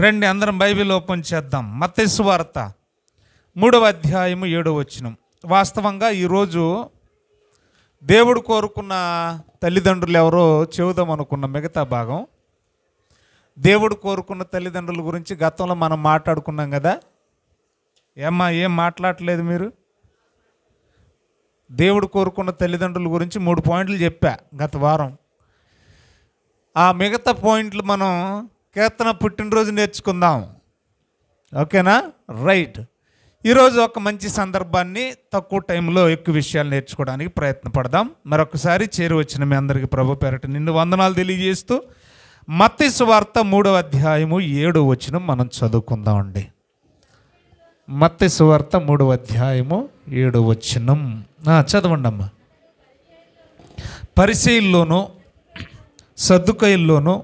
రండి అందరం Bible open చేద్దాం. మత్తయి సువార్త 3వ అధ్యాయము 7వ వచనం. వాస్తవంగా ఈరోజు దేవుడు కోరుకున్న తల్లిదండ్రులు ఎవరో చెబుదాం అనుకున్న మిగతా భాగం. దేవుడు కోరుకున్న తల్లిదండ్రుల గురించి గతంలో మనం మాట్లాడుకున్నాం కదా. ఏం మాట్లాడలేదు మీరు? దేవుడు కోరుకున్న తల్లిదండ్రుల గురించి 3 పాయింట్లు చెప్పా గత వారం. ఆ మిగతా పాయింట్లు మనం కీర్తన పుట్టినరోజు నేర్చుకుందాం. ఓకేనా? రైట్. ఈరోజు ఒక మంచి సందర్భాన్ని తక్కువ టైంలో ఎక్కువ విషయాలు నేర్చుకోవడానికి ప్రయత్నపడదాం. మరొకసారి చేరి వచ్చిన మీ అందరికీ ప్రభు పేరట నిన్ను వందనాలు తెలియజేస్తూ మత్తయి సువార్త 3వ అధ్యాయము 7వ వచనం మనం చదువుకుందామండి. మత్తయి సువార్త 3వ అధ్యాయము 7వ వచనం చదవండి అమ్మా. పరిసయ్యుల్లోనూ సద్దుకయ్యుల్లోనూ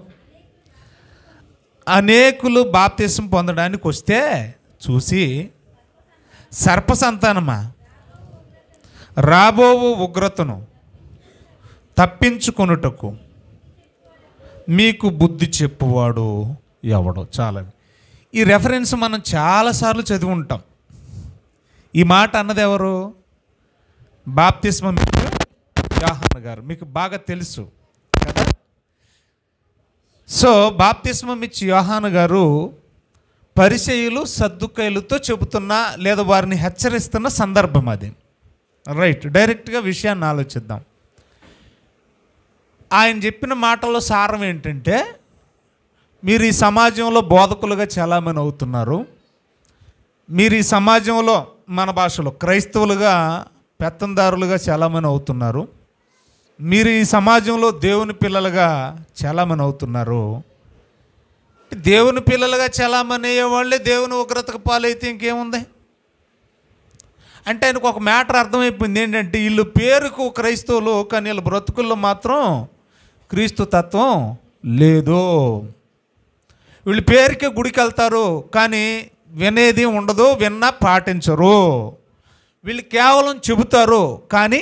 అనేకులు బాప్తిసం పొందడానికి వస్తే చూసి, సర్ప సంతానమా, రాబోవు ఉగ్రతను తప్పించుకొనుటకు మీకు బుద్ధి చెప్పువాడు ఎవడో. చాలా ఈ రెఫరెన్స్ మనం చాలాసార్లు చదివి ఉంటాం. ఈ మాట అన్నది ఎవరు? బాప్తిస్మం యోహాను గారు. మీకు బాగా తెలుసు కదా. సో బాప్తిస్మం ఇచ్చి యోహాను గారు పరిసయ్యులు సద్దుకయ్యులతో చెబుతున్న లేదా వారిని హెచ్చరిస్తున్న సందర్భం అది. రైట్. డైరెక్ట్గా విషయాన్ని ఆలోచిద్దాం. ఆయన చెప్పిన మాటల్లో సారం ఏంటంటే, మీరు ఈ సమాజంలో బోధకులుగా చాలామంది అవుతున్నారు. మీరు ఈ సమాజంలో మన భాషలో క్రైస్తవులుగా పెత్తందారులుగా చాలామంది అవుతున్నారు. మీరు ఈ సమాజంలో దేవుని పిల్లలుగా చాలామంది అవుతున్నారు. దేవుని పిల్లలుగా చాలామంది అయ్యేవాళ్ళే దేవుని ఉగ్రతకు పాలైతే ఇంకేముంది అంటే, ఆయనకు ఒక మ్యాటర్ అర్థమైపోయింది. ఏంటంటే, వీళ్ళు పేరుకు క్రైస్తవులు, కానీ వీళ్ళ బ్రతుకుల్లో మాత్రం క్రీస్తు తత్వం లేదు. వీళ్ళు పేరుకే గుడికి వెళ్తారు, కానీ వినేది ఉండదు, విన్నా పాటించరు. వీళ్ళు కేవలం చెబుతారు కానీ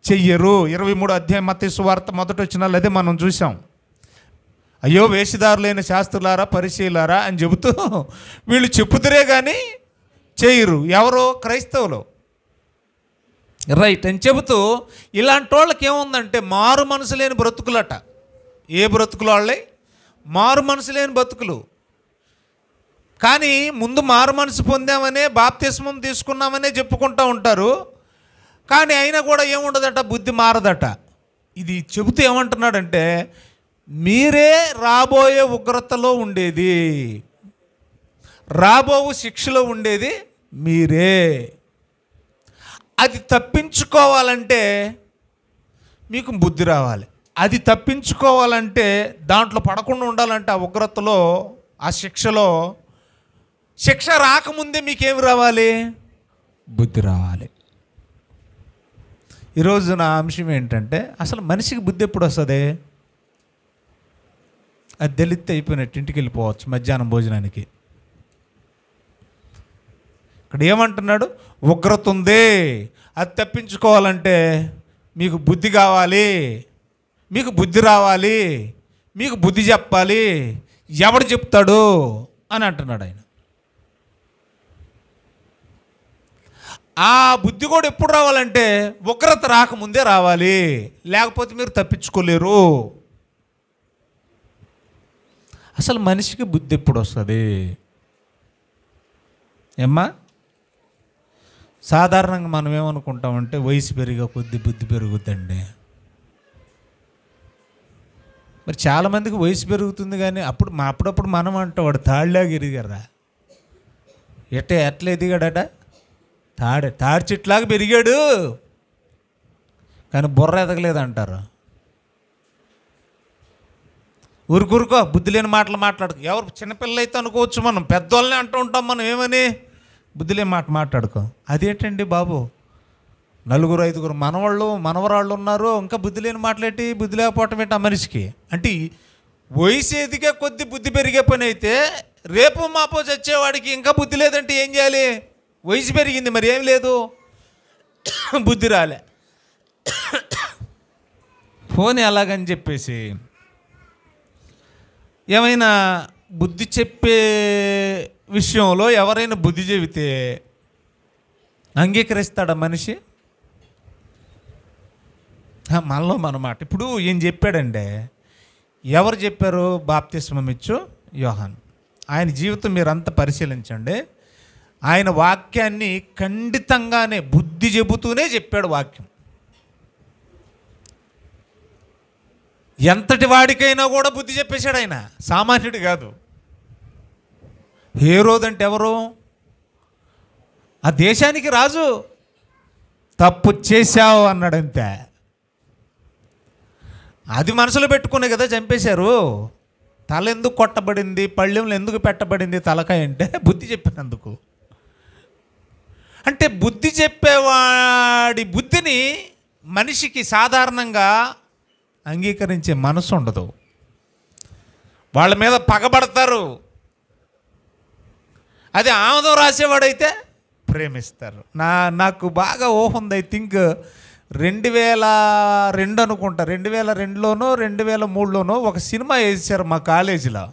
చెయ్యరు. 23వ అధ్యాయం మత్తయి సువార్త మొదటి వచనాలు అదే మనం చూసాం. అయ్యో వేషధారులైన శాస్త్రులారా, పరిసయ్యులారా అని చెబుతూ వీళ్ళు చెప్పుతురే కానీ చేయరు. ఎవరో? క్రైస్తవులు. రైట్ అని చెబుతూ ఇలాంటి వాళ్ళకి ఏముందంటే మారు మనసు లేని బ్రతుకులట. ఏ బ్రతుకులు వాళ్ళే? మారు మనసు లేని బ్రతుకులు. కానీ ముందు మారు మనసు పొందామనే, బాప్తిస్మం తీసుకున్నామనే చెప్పుకుంటూ ఉంటారు. కానీ అయినా కూడా ఏముండదట, బుద్ధి మారదట. ఇది చెబుతూ ఏమంటున్నాడంటే, మీరే రాబోయే ఉగ్రతలో ఉండేది, రాబోవు శిక్షలో ఉండేది మీరే. అది తప్పించుకోవాలంటే మీకు బుద్ధి రావాలి. అది తప్పించుకోవాలంటే, దాంట్లో పడకుండా ఉండాలంటే, ఆ ఉగ్రతలో, ఆ శిక్షలో, శిక్ష రాకముందే మీకేమి రావాలి? బుద్ధి రావాలి. ఈరోజు నా అంశం ఏంటంటే, అసలు మనిషికి బుద్ధి ఎప్పుడు వస్తుంది? అది తెలిస్తే అయిపోయినట్టు ఇంటికి వెళ్ళిపోవచ్చు మధ్యాహ్నం భోజనానికి. ఇక్కడ ఏమంటున్నాడు? ఉగ్రత ఉంది, అది తప్పించుకోవాలంటే మీకు బుద్ధి కావాలి, మీకు బుద్ధి రావాలి, మీకు బుద్ధి చెప్పాలి. ఎవడు చెప్తాడు అని అంటున్నాడు ఆయన. ఆ బుద్ధి కూడా ఎప్పుడు రావాలంటే ఉగ్రత రాకముందే రావాలి, లేకపోతే మీరు తప్పించుకోలేరు. అసలు మనిషికి బుద్ధి ఎప్పుడు వస్తుంది? ఏమ్మా? సాధారణంగా మనం ఏమనుకుంటామంటే, వయసు పెరిగే కొద్ది బుద్ధి పెరుగుద్దండి. మరి చాలామందికి వయసు పెరుగుతుంది, కానీ అప్పుడప్పుడు మనం అంటాం, వాడు తాళ్ళలాగా ఎదిగారా, ఎట్లా ఎదిగాడట, తాడి చెట్లాగా పెరిగాడు కానీ బుర్ర ఎదగలేదు అంటారు. ఊరుకో బుద్ధి లేని మాటలు మాట్లాడుకో. ఎవరు చిన్నపిల్లలు అయితే అనుకోవచ్చు, మనం పెద్దవాళ్ళని అంటూ ఉంటాం. మనం ఏమని? బుద్ధి లేని మాట మాట్లాడుకో. అదేంటండి బాబు, 4-5 మనవరాళ్ళు ఉన్నారు, ఇంకా బుద్ధి లేని మాట్లాడి బుద్ధి లేకపోవటం ఏంటి ఆ మనిషికి? అంటే వయసు ఎదిగే కొద్ది బుద్ధి పెరిగే పని అయితే, రేపు మాపో చచ్చేవాడికి ఇంకా బుద్ధి లేదంటే ఏం చేయాలి? వయసు పెరిగింది, మరి ఏం లేదు, బుద్ధి రాలే. ఫోన్ ఎలాగని చెప్పేసి ఏమైనా బుద్ధి చెప్పే విషయంలో ఎవరైనా బుద్ధి చెబితే అంగీకరిస్తాడా మనిషి? మనలో మనమాట. ఇప్పుడు ఏం చెప్పాడంటే, ఎవరు చెప్పారు? బాప్తిస్మం ఇచ్చు యోహాను. ఆయన జీవితం మీరంతా పరిశీలించండి. ఆయన వాక్యాన్ని ఖండితంగానే బుద్ధి చెబుతూనే చెప్పాడు వాక్యం. ఎంతటి వాడికైనా కూడా బుద్ధి చెప్పేశాడు ఆయన, సామాన్యుడు కాదు. హేరోదు అంటే ఎవరు? ఆ దేశానికి రాజు. తప్పు చేశావు అన్నాడంతే. అది మనసులో పెట్టుకునే కదా చంపేశారు. తల ఎందుకు కొట్టబడింది, పళ్ళెంలో ఎందుకు పెట్టబడింది తలకాయ అంటే బుద్ధి చెప్పినందుకు. అంటే బుద్ధి చెప్పేవాడి బుద్ధిని మనిషికి సాధారణంగా అంగీకరించే మనసు ఉండదు. వాళ్ళ మీద పగబడతారు. అది ఆమోదం రాసేవాడైతే ప్రేమిస్తారు. నాకు బాగా ఊహ ఉంది. ఐ థింక్ 2002 అనుకుంటా, 2002లోనో 2003లోనో ఒక సినిమా వేసారు మా కాలేజీలో.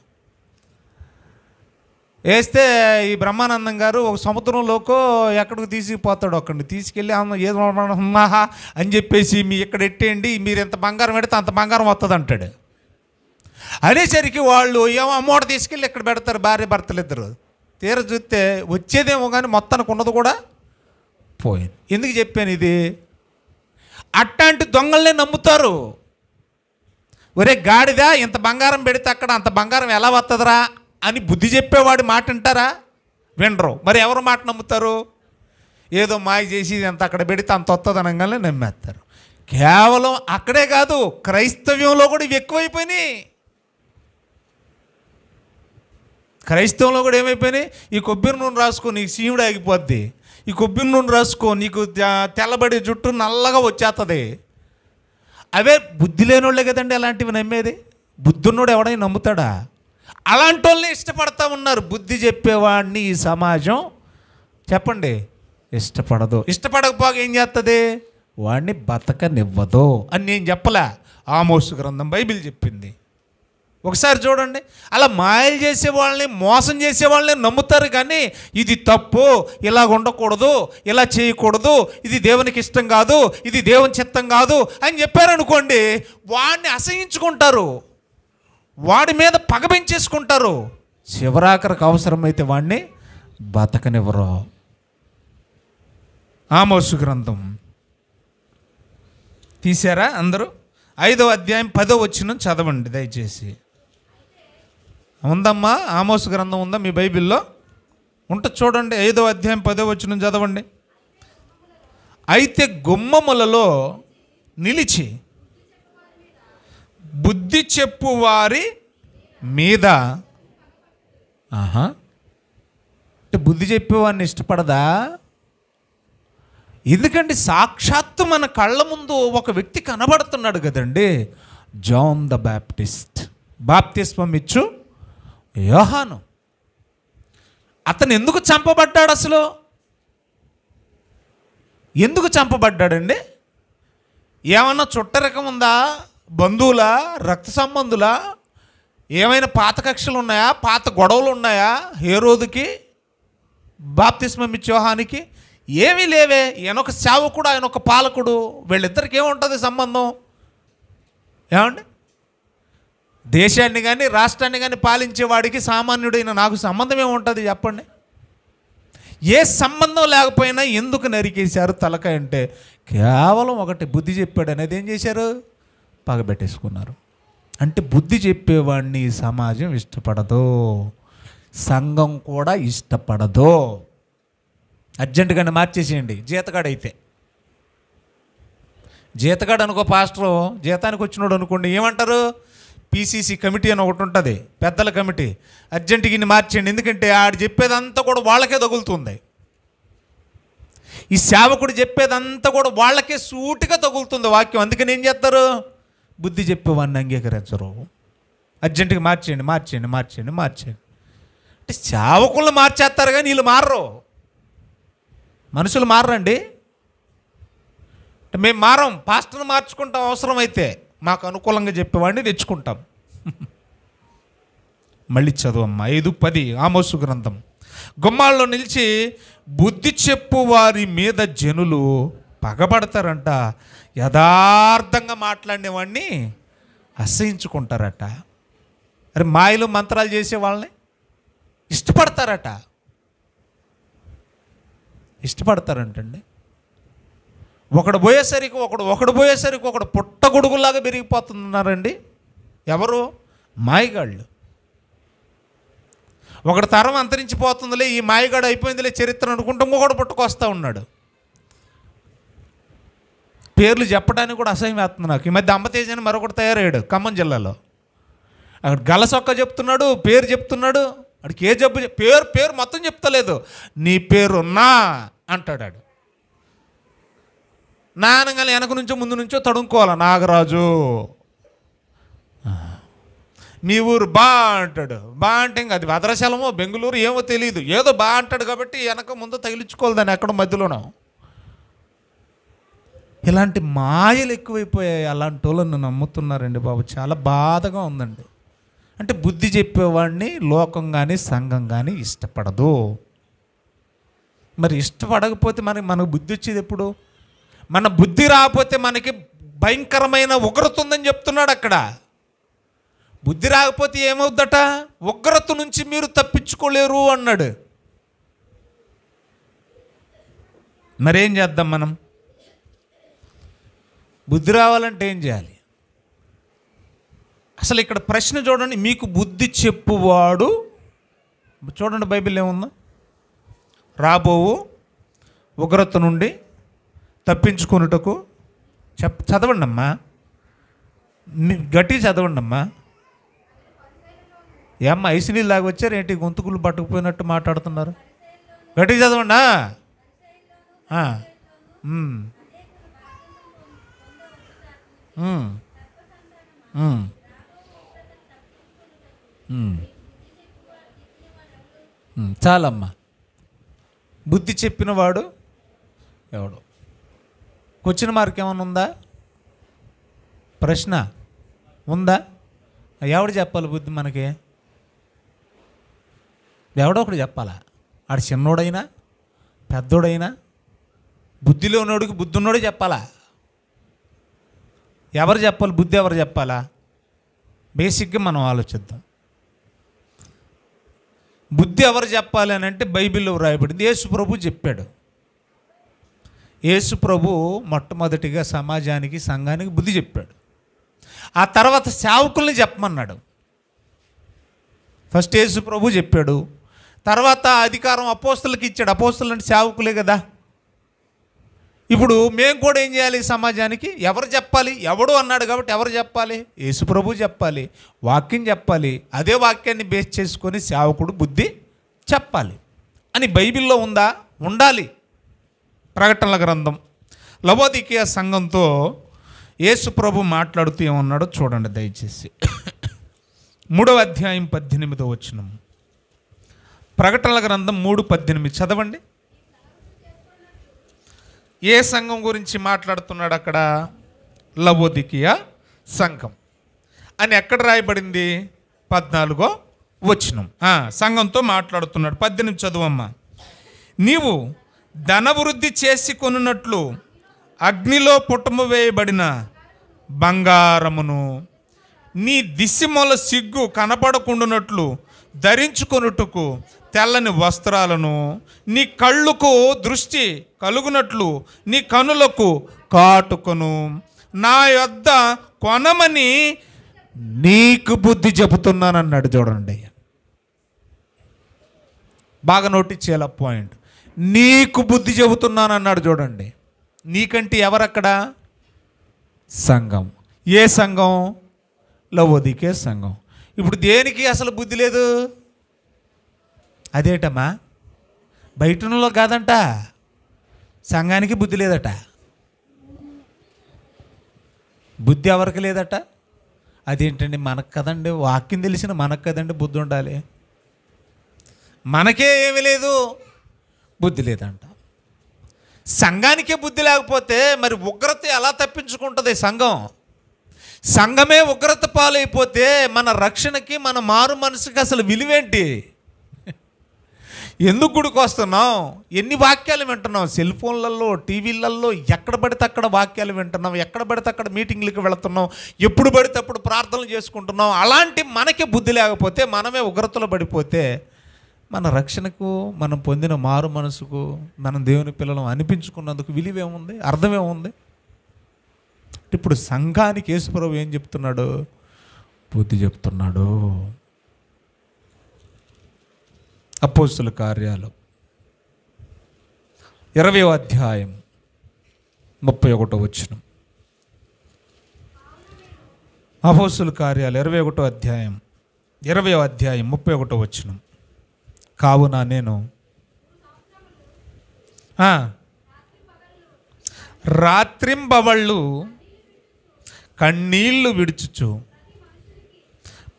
వేస్తే ఈ బ్రహ్మానందం గారు ఒక సముద్రంలోకో ఎక్కడికి తీసుకుపోతాడు, అక్కడిని తీసుకెళ్ళి ఏదో అని చెప్పేసి మీ ఇక్కడ ఎట్టేయండి, మీరు ఎంత బంగారం పెడితే అంత బంగారం వస్తుంది అంటాడు. అనేసరికి వాళ్ళు ఏమో అమ్మోట తీసుకెళ్ళి ఇక్కడ పెడతారు, భార్య భర్తలు ఇద్దరు. తీర చూస్తే వచ్చేదేమో కానీ మొత్తానికి ఉన్నది కూడా పోయింది. ఎందుకు చెప్పాను ఇది? అట్లాంటి దొంగల్నే నమ్ముతారు. ఒరే గాడిదా, ఇంత బంగారం పెడితే అక్కడ అంత బంగారం ఎలా వస్తుందిరా అని బుద్ధి చెప్పేవాడి మాట వింటారా? వినరు. మరి ఎవరు మాట నమ్ముతారు? ఏదో మాయ చేసి ఎంత అక్కడ పెడితే అంత వస్తుంది అనగానే నమ్మేస్తారు. కేవలం అక్కడే కాదు, క్రైస్తవ్యంలో కూడా ఇవి ఎక్కువైపోయినాయి. క్రైస్తవంలో కూడా ఏమైపోయినాయి? ఈ కొబ్బరి నూనె రాసుకో నీకు సీముడు ఆగిపోద్ది, ఈ కొబ్బరి నూనె రాసుకో నీకు తెల్లబడి జుట్టు నల్లగా వచ్చేస్తుంది. అవే బుద్ధి లేని వాళ్ళే కదండి అలాంటివి నమ్మేది. బుద్ధున్నోడు ఎవడైనా నమ్ముతాడా? అలాంటి వాళ్ళని ఇష్టపడతా ఉన్నారు. బుద్ధి చెప్పేవాడిని ఈ సమాజం చెప్పండి ఇష్టపడదు. ఇష్టపడకపోగా ఏం చేస్తుంది? వాడిని బతకనివ్వదు అని నేను చెప్పలే, ఆమోసు గ్రంథం బైబిల్ చెప్పింది. ఒకసారి చూడండి. అలా మాయలు చేసే వాళ్ళని, మోసం చేసే వాళ్ళని నమ్ముతారు. కానీ ఇది తప్పు, ఇలా ఉండకూడదు, ఇలా చేయకూడదు, ఇది దేవునికి ఇష్టం కాదు, ఇది దేవుని చిత్తం కాదు అని చెప్పారనుకోండి, వాడిని అసహించుకుంటారు, వాడి మీద పగ పెంచేసుకుంటారు. చివరాఖరికి అవసరమైతే వాడిని బతకనివ్వరు. ఆమోసు గ్రంథం తీశారా అందరూ? 5వ అధ్యాయం 10వ వచనం చదవండి దయచేసి. ఉందమ్మా? ఆమోసు గ్రంథం ఉందా మీ బైబిల్లో? ఉంటుంది చూడండి. 5వ అధ్యాయం 10వ వచనం చదవండి. అయితే గుమ్మములలో నిలిచి బుద్ధి చెప్పువారి మీద. అంటే బుద్ధి చెప్పేవాడిని ఇష్టపడదా? ఎందుకంటే సాక్షాత్తు మన కళ్ళ ముందు ఒక వ్యక్తి కనబడుతున్నాడు కదండి, జాన్ ద బ్యాప్టిస్ట్, బాప్తిస్మం ఇచ్చు యోహాను. అతను ఎందుకు చంపబడ్డాడు? అసలు ఎందుకు చంపబడ్డాడండి? ఏమన్నా చుట్టరికం ఉందా? బంధువులా? రక్త సంబంధులా? ఏమైనా పాత కక్షలు ఉన్నాయా? పాత గొడవలు ఉన్నాయా హేరోదుకి, బాప్తిస్మం ఇచ్చే యోహానికి? ఏమీ లేవే. ఈయన ఒక సేవకుడు, ఆయన ఒక పాలకుడు. వీళ్ళిద్దరికి ఏముంటుంది సంబంధం? ఏమండి? దేశాన్ని కానీ రాష్ట్రాన్ని కానీ పాలించేవాడికి సామాన్యుడైన నాకు సంబంధం ఏముంటుంది చెప్పండి? ఏ సంబంధం లేకపోయినా ఎందుకు నరికేశారు తలకాయ అంటే కేవలం ఒకటి, బుద్ధి చెప్పాడు అనేది ఏం చేశారు? పగబెట్టేసుకున్నారు. అంటే బుద్ధి చెప్పేవాడిని ఈ సమాజం ఇష్టపడదు, సంఘం కూడా ఇష్టపడదు. అర్జెంటుగానే మార్చేసేయండి. జీతగాడైతే జీతగాడు అనుకో, పాస్టరు జీతానికి వచ్చినోడు అనుకోండి, ఏమంటారు? పీసీసీ కమిటీ అని ఒకటి ఉంటుంది, పెద్దల కమిటీ. అర్జెంటుగా ఇన్ని మార్చేయండి, ఎందుకంటే ఆడు చెప్పేదంతా కూడా వాళ్ళకే తగులుతుంది. ఈ సేవకుడు చెప్పేదంతా కూడా వాళ్ళకే సూటిగా తగులుతుంది వాక్యం. అందుకని ఏం చేస్తారు? బుద్ధి చెప్పేవాడిని అంగీకరించరు. అర్జెంటుగా మార్చేయండి, మార్చేయండి, మార్చేయండి, మార్చేయండి. అంటే సేవకులను మార్చేస్తారు కానీ వీళ్ళు మారరు. మనుషులు మారరండి. మేము మారం, పాస్టర్ని మార్చుకుంటాం అవసరమైతే, మాకు అనుకూలంగా చెప్పేవాడిని తెచ్చుకుంటాం. మళ్ళీ చదువమ్మా 5:10 ఆమోసు గ్రంథం. గుమ్మాల్లో నిలిచి బుద్ధి చెప్పు వారి మీద జనులు పగబడతారంట, యథార్థంగా మాట్లాడినవాడిని అసహించుకుంటారట. అరే మాయలు మంత్రాలు చేసే వాళ్ళని ఇష్టపడతారంటండి. ఒకడు పోయేసరికి ఒకడు పుట్టగొడుగులాగా పెరిగిపోతున్నారండి. ఎవరు? మాయగాళ్ళు. ఒకటి తరం అంతరించిపోతుందిలే, ఈ మాయగాడు అయిపోయిందిలే చరిత్ర అనుకుంటూ ఇంకొకడు పుట్టుకొస్తూ ఉన్నాడు. పేర్లు చెప్పడానికి కూడా అసహ్యం వేస్తుంది నాకు. ఈ మధ్య అంబతేజ్ అని మరొకటి తయారయ్యాడు ఖమ్మం జిల్లాలో. అక్కడ గలసొక్క చెప్తున్నాడు, పేరు చెప్తున్నాడు. అడికి ఏ జబ్బు పేరు మొత్తం చెప్తలేదు. నీ పేరు నా అంటాడు. నానగానే వెనక నుంచో ముందు నుంచో తడుముకోవాలి. నాగరాజు. మీ ఊరు బా అంటాడు. బా అంటే ఇంకా అది భద్రాచలమో బెంగళూరు ఏమో తెలియదు, ఏదో బా అంటాడు కాబట్టి వెనక ముందు తగిలించుకోవాలి దాన్ని ఎక్కడ మధ్యలోనో. ఇలాంటి మాయలు ఎక్కువైపోయాయి. అలాంటి వాళ్ళని నమ్ముతున్నారండి బాబు. చాలా బాధగా ఉందండి. అంటే బుద్ధి చెప్పేవాడిని లోకం కానీ సంఘం కానీ ఇష్టపడదు. మరి ఇష్టపడకపోతే మనకు బుద్ధి వచ్చేది ఎప్పుడు? మన బుద్ధి రాకపోతే మనకి భయంకరమైన ఉగ్రత ఉందని చెప్తున్నాడు అక్కడ. బుద్ధి రాకపోతే ఏమవుద్దట? ఉగ్రత నుంచి మీరు తప్పించుకోలేరు అన్నాడు. మరేం చేద్దాం మనం? బుద్ధి రావాలంటే ఏం చేయాలి? అసలు ఇక్కడ ప్రశ్న చూడండి. మీకు బుద్ధి చెప్పువాడు, చూడండి బైబిల్ ఏముందో, రాబోవు ఉగ్రత నుండి తప్పించుకొనుటకు చదవండి అమ్మా, గట్టి చదవండి అమ్మా. ఏమ్మా ఐసినీళ్ళు లాగా వచ్చారు ఏంటి? గొంతుకులు పట్టుకుపోయినట్టు మాట్లాడుతున్నారు. గట్టి చదవండి. చాలమ్మా. బుద్ధి చెప్పినవాడు ఎవడు? క్వశ్చన్ మార్క్ ఏమైనా ఉందా? ప్రశ్న ఉందా? ఎవడు చెప్పాలి బుద్ధి మనకి? ఎవడో ఒకడు చెప్పాలా. ఆడు చిన్నోడైనా పెద్దోడైనా బుద్ధిలో ఉన్నోడికి బుద్ధి ఉన్నోడే చెప్పాలా. ఎవరు చెప్పాలి బుద్ధి? ఎవరు చెప్పాలా? బేసిక్గా మనం ఆలోచిద్దాం. బుద్ధి ఎవరు చెప్పాలి అని అంటే బైబిల్లో వ్రాయబడింది. యేసు ప్రభు చెప్పాడు. యేసు ప్రభు మొట్టమొదటిగా సమాజానికి సంఘానికి బుద్ధి చెప్పాడు. ఆ తర్వాత సేవకుల్ని చెప్పమన్నాడు. ఫస్ట్ యేసు ప్రభు చెప్పాడు, తర్వాత అధికారం అపోస్తలుకి ఇచ్చాడు. అపోస్తలు అంటే సేవకులే కదా. ఇప్పుడు మేము కూడా ఏం చేయాలి? సమాజానికి ఎవరు చెప్పాలి? ఎవడు అన్నాడు కాబట్టి ఎవరు చెప్పాలి? యేసు ప్రభు చెప్పాలి, వాక్యం చెప్పాలి. అదే వాక్యాన్ని బేస్ చేసుకొని సేవకుడు బుద్ధి చెప్పాలి అని బైబిల్లో ఉందా? ఉండాలి. ప్రకటనల గ్రంథం లవోదికీయ సంఘంతో యేసు ప్రభు మాట్లాడుతూ ఏమన్నాడో చూడండి దయచేసి. 3వ అధ్యాయం 18వ వచనం. ప్రకటనల గ్రంథం 3:18 చదవండి. ఏ సంఘం గురించి మాట్లాడుతున్నాడు అక్కడ? లవోదికీయ సంఘం అని ఎక్కడ రాయబడింది? 14వ వచనం. సంఘంతో మాట్లాడుతున్నాడు. 18 చదువమ్మా. నీవు ధనవృద్ధి చేసి కొనున్నట్లు అగ్నిలో పుటము వేయబడిన బంగారమును, నీ దిశమొల సిగ్గు కనపడకుండానట్లు ధరించుకొనుటకు తెల్లని వస్త్రాలను, నీ కళ్ళుకు దృష్టి కలుగునట్లు నీ కనులకు కాటుకొను, నా యొద్ద కొనమని నీకు బుద్ధి చెబుతున్నానన్నాడు. చూడండి, బాగా నోటీస్ చేయాల పాయింట్. నీకు బుద్ధి చెబుతున్నానన్నాడు. చూడండి, నీకంటే ఎవరక్కడ? సంఘం. ఏ సంఘం? లవోదికీయ సంఘం. ఇప్పుడు దేనికి అసలు బుద్ధి లేదు? అదేటమ్మా, బయటలో కాదంట, సంఘానికి బుద్ధి లేదట. బుద్ధి ఎవరికి లేదట? అదేంటండి? మనకు కదండి, వాక్యం తెలిసిన మనకు కదండి బుద్ధి ఉండాలి. మనకే ఏమీ లేదు, బుద్ధి లేదంట. సంఘానికే బుద్ధి లేకపోతే మరి ఉగ్రత ఎలా తప్పించుకుంటుంది సంఘం? సంఘమే ఉగ్రత పాలైపోతే మన రక్షణకి, మన మారు మనసుకి అసలు విలువేంటి? ఎందుకు గుడికి వస్తున్నాం? ఎన్ని వాక్యాలు వింటున్నాం? సెల్ ఫోన్లలో, టీవీలలో ఎక్కడ పడితే అక్కడ వాక్యాలు వింటున్నాం, ఎక్కడ పడితే అక్కడ మీటింగ్లకు వెళుతున్నాం, ఎప్పుడు పడితే అప్పుడు ప్రార్థనలు చేసుకుంటున్నాం. అలాంటి మనకి బుద్ధి లేకపోతే, మనమే ఉగ్రతలో పడిపోతే మన రక్షణకు, మనం పొందిన మారు మనసుకు, మనం దేవుని పిల్లలం అనిపించుకున్నందుకు విలువేముంది? అర్థమేముంది? ఇప్పుడు సంఘానికి యేసుప్రభు ఏం చెప్తున్నాడు? బుద్ధి చెప్తున్నాడు. అపోస్తుల కార్యాలు 20వ అధ్యాయం 31వ వచనం. అపోస్తుల కార్యాలు 21వ అధ్యాయం 31వ వచనం. కావున నేను రాత్రింబవళ్ళు కన్నీళ్లు విడుచుచు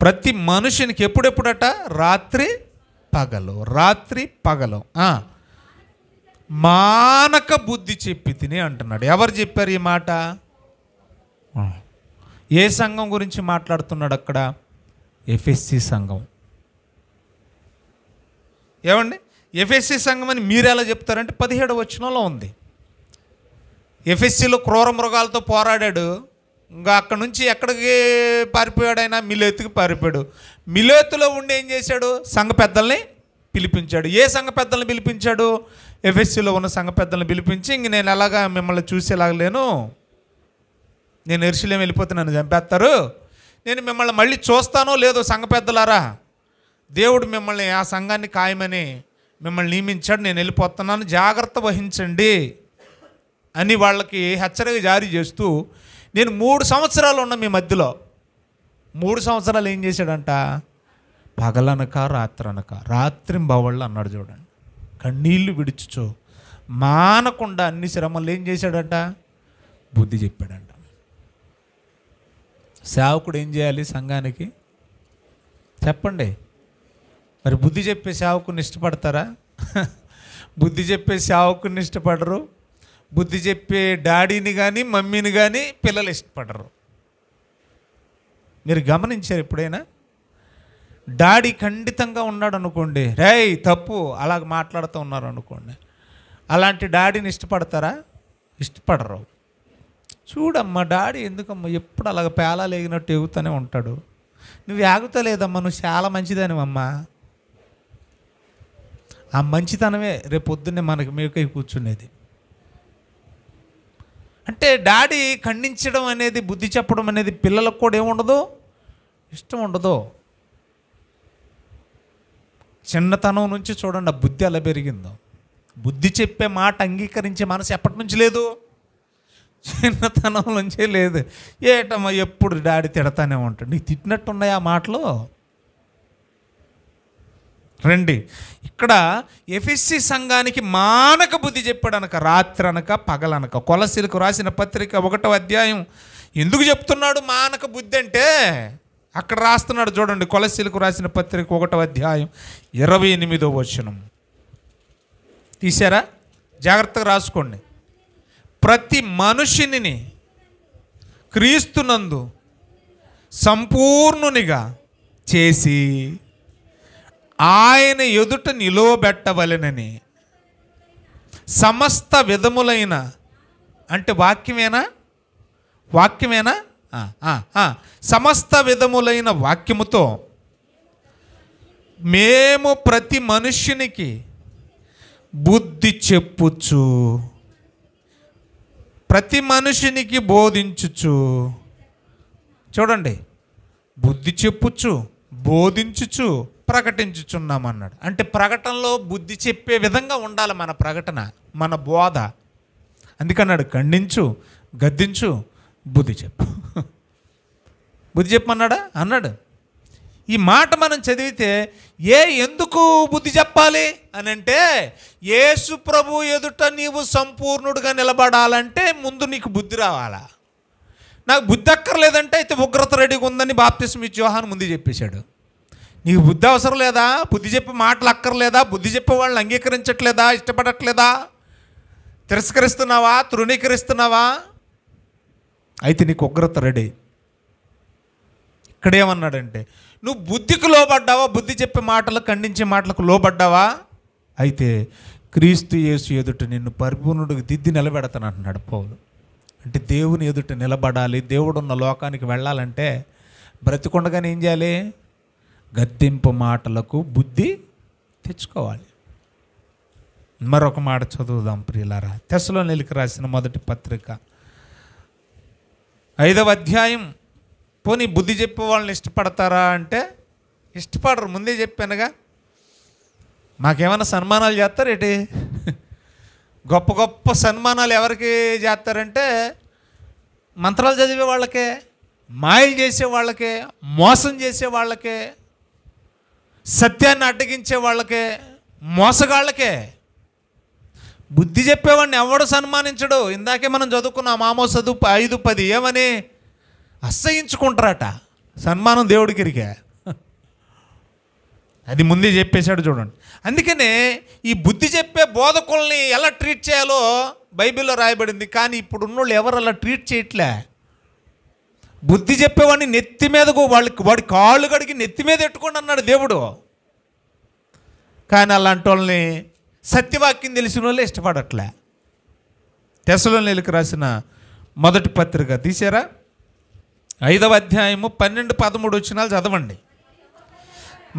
ప్రతి మనుషునికి ఎప్పుడెప్పుడట? రాత్రి పగలు మానక బుద్ధి చెప్పి తిని అంటున్నాడు. ఎవరు చెప్పారు ఈ మాట? ఏ సంఘం గురించి మాట్లాడుతున్నాడు అక్కడ? ఎఫెసీ సంఘం. ఏమండి, ఎఫెసీ సంఘం అని మీరు ఎలా చెప్తారంటే 17వ వచనంలో ఉంది. ఎఫెసీలో క్రూర మృగాలతో పోరాడాడు. ఇంకా అక్కడ నుంచి ఎక్కడికి పారిపోయాడు? ఆయన మిలేతుకి పారిపోయాడు. మిలేతులో ఉండి ఏం చేశాడు? సంఘ పెద్దల్ని పిలిపించాడు. ఏ సంఘ పెద్దల్ని పిలిపించాడు? ఎఫెసీలో ఉన్న సంఘ పెద్దల్ని పిలిపించి, ఇంక నేను ఎలాగా మిమ్మల్ని చూసేలాగలేను, నేను యెరూషలేము వెళ్ళిపోతే నన్ను చంపేస్తారు, నేను మిమ్మల్ని మళ్ళీ చూస్తానో లేదో సంఘ పెద్దలారా, దేవుడు మిమ్మల్ని, ఆ సంఘాన్ని ఖాయమని మిమ్మల్ని నియమించాడు, నేను వెళ్ళిపోతున్నాను, జాగ్రత్త వహించండి అని వాళ్ళకి హెచ్చరిక జారీ చేస్తూ, నేను 3 సంవత్సరాలు ఉన్న మీ మధ్యలో 3 సంవత్సరాలు ఏం చేశాడంట? పగలనక రాత్రనక, రాత్రింబవళ్ళు అన్నాడు చూడండి. కన్నీళ్లు విడుచుచో మానకుండా అన్ని శ్రమలు ఏం చేశాడంట? బుద్ధి చెప్పాడంట. సేవకుడు ఏం చేయాలి సంఘానికి? చెప్పండి. మరి బుద్ధి చెప్పే సేవకుని ఇష్టపడతారా? బుద్ధి చెప్పే సేవకుని ఇష్టపడరు. బుద్ధి చెప్పే డాడీని కానీ మమ్మీని కానీ పిల్లలు ఇష్టపడరు. మీరు గమనించారు ఎప్పుడైనా? డాడీ ఖండితంగా ఉన్నాడు అనుకోండి, రేయ్ తప్పు, అలాగ మాట్లాడుతూ ఉన్నారు అనుకోండి, అలాంటి డాడీని ఇష్టపడతారా? ఇష్టపడరు. చూడమ్మా, డాడీ ఎందుకమ్మా ఎప్పుడు అలాగ పేలాలు ఎగినట్టు ఎగుతూనే ఉంటాడు, నువ్వు ఆగుతలేదమ్మా, నువ్వు చాలా మంచిదానివమ్మా. ఆ మంచితనమే రేపు పొద్దున్నే మనకి మేకై కూర్చునేది. అంటే డాడీ ఖండించడం అనేది, బుద్ధి చెప్పడం అనేది పిల్లలకు కూడా ఏముండదు, ఇష్టం ఉండదు. చిన్నతనం నుంచి చూడండి ఆ బుద్ధి అలా పెరిగిందో. బుద్ధి చెప్పే మాట అంగీకరించే మనసు ఎప్పటి నుంచి లేదు? చిన్నతనం నుంచే లేదు. ఏటమ్మా ఎప్పుడు డాడీ తిడతానే ఉంటాడు. నీకు తిట్టినట్టున్నాయి ఆ మాటలు. రండి, ఇక్కడ ఎఫెసీ సంఘానికి మానక బుద్ధి చెప్పాడు అనక, రాత్రి అనక పగలనక. కొలసీలకు రాసిన పత్రిక 1వ అధ్యాయం ఎందుకు చెప్తున్నాడు మానక బుద్ధి అంటే? అక్కడ రాస్తున్నాడు చూడండి. కొలసీలకు రాసిన పత్రిక 1వ అధ్యాయం 28వ వచనం తీశారా? జాగ్రత్తగా రాసుకోండి. ప్రతి మనుషుని క్రీస్తునందు సంపూర్ణునిగా చేసి ఆయన ఎదుట నిలువబెట్టవలెనని సమస్త విధములైన, అంటే వాక్యమేనా? సమస్త విధములైన వాక్యముతో మేము ప్రతి మనుష్యునికి బుద్ధి చెప్పుచు, ప్రతి మనుషునికి బోధించుచు. చూడండి, బుద్ధి చెప్పుచు, బోధించుచు, ప్రకటించుచున్నామన్నాడు. అంటే ప్రకటనలో బుద్ధి చెప్పే విధంగా ఉండాలి మన ప్రకటన, మన బోధ. అందుకన్నాడు ఖండించు, గద్దించు, బుద్ధి చెప్పు. బుద్ధి చెప్పమన్నాడా? అన్నాడు. ఈ మాట మనం చదివితే ఎందుకు బుద్ధి చెప్పాలి అని అంటే, యేసు ప్రభు ఎదుట నీవు సంపూర్ణుడిగా నిలబడాలంటే ముందు నీకు బుద్ధి రావాలా. నాకు బుద్ధి అక్కర్లేదంటే అయితే ఉగ్రత రెడీగా ఉందని బాప్తిస్మా ఇచ్చే యోహాను ముందు చెప్పేశాడు. నీకు బుద్ధి అవసరం లేదా? బుద్ధి చెప్పే మాటలు అక్కర్లేదా? బుద్ధి చెప్పే వాళ్ళని అంగీకరించట్లేదా? ఇష్టపడట్లేదా? తిరస్కరిస్తున్నావా? తృణీకరిస్తున్నావా? అయితే నీకు ఉగ్రత రెడీ. ఇక్కడేమన్నాడంటే, నువ్వు బుద్ధికి లోబడ్డావా? బుద్ధి చెప్పే మాటలు, ఖండించే మాటలకు లోబడ్డావా? అయితే క్రీస్తు యేసు ఎదుట నిన్ను పరిపూర్ణుడికి దిద్ది నిలబెడతాను అంటున్నాడు పౌలు. అంటే దేవుని ఎదుట నిలబడాలి, దేవుడున్న లోకానికి వెళ్ళాలంటే బ్రతికుండగానే ఏం చేయాలి? గద్దింపు మాటలకు బుద్ధి తెచ్చుకోవాలి. మరొక మాట చదువుదాం ప్రియులారా. తెస్సలోనికీయులకు రాసిన మొదటి పత్రిక 5వ అధ్యాయం. పోనీ బుద్ధి చెప్పే వాళ్ళని ఇష్టపడతారా అంటే ఇష్టపడరు. ముందే చెప్పానుగా. మాకేమైనా సన్మానాలు చేస్తారేటి? గొప్ప గొప్ప సన్మానాలు ఎవరికి చేస్తారంటే మంత్రాలు చదివే వాళ్ళకే, మాయలు చేసే వాళ్ళకే, మోసం చేసే వాళ్ళకే, సత్యాన్ని అడ్డగించే వాళ్ళకే, మోసగాళ్ళకే. బుద్ధి చెప్పేవాడిని ఎవడు సన్మానించడు. ఇందాకే మనం చదువుకున్నాం ఆమోసు 5:10 ఏమని? అసహించుకుంటారట. సన్మానం దేవుడికి ఇరిగా. అది ముందే చెప్పేశాడు చూడండి. అందుకనే ఈ బుద్ధి చెప్పే బోధకుల్ని ఎలా ట్రీట్ చేయాలో బైబిల్లో రాయబడింది. కానీ ఇప్పుడు ఉన్నోళ్ళు ఎవరు అలా ట్రీట్ చేయట్లే. బుద్ధి చెప్పేవాడిని నెత్తి మీదకు వాడి కాళ్ళు కడిగి నెత్తి మీద ఎట్టుకోండి అన్నాడు దేవుడు. కానీ అలాంటి వాళ్ళని సత్యవాక్యం తెలిసిన వాళ్ళు ఇష్టపడట్లే. తెస్సలోనికీయులకు రాసిన మొదటి పత్రిక తీసారా? 5వ అధ్యాయము 12-13 వచనాలు చదవండి.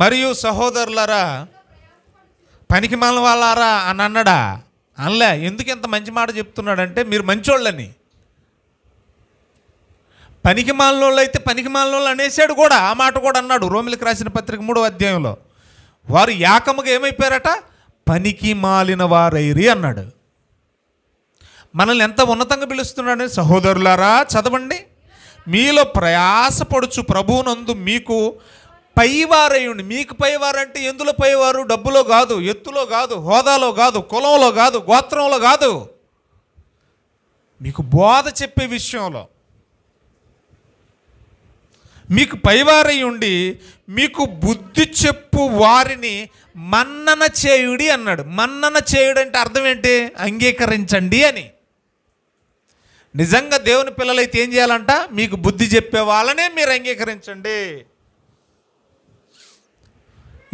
మరియు సహోదరులారా, పనికిమాలిన వాళ్ళారా అని అన్నాడా? అనలే. ఎందుకు ఇంత మంచి మాట చెప్తున్నాడంటే మీరు మంచోళ్ళని. పనికిమాలిన వాళ్ళు అయితే పనికిమాలిన వాళ్ళు అనేసాడు కూడా. ఆ మాట కూడా అన్నాడు రోమీయులకు రాసిన పత్రిక 3వ అధ్యాయంలో. వారు ఏకముగా ఏమైపోయారట? పనికి మాలిన వారైరి అన్నాడు. మనల్ని ఎంత ఉన్నతంగా పిలుస్తున్నాడు. సహోదరులారా చదవండి. మీలో ప్రయాసపడుచు ప్రభువునందు మీకు పైవారయ్యండి. మీకు పైవారు అంటే ఎందులో పైవారు? డబ్బులో కాదు, ఎత్తులో కాదు, హోదాలో కాదు, కులంలో కాదు, గోత్రంలో కాదు. మీకు బోధ చెప్పే విషయంలో మీకు పైవారై ఉండి మీకు బుద్ధి చెప్పు వారిని మన్నన చేయుడి అన్నాడు. మన్నన చేయుడు అంటే అర్థం ఏంటి? అంగీకరించండి అని. నిజంగా దేవుని పిల్లలైతే ఏం చేయాలంట? మీకు బుద్ధి చెప్పే వాళ్ళనే మీరు అంగీకరించండి.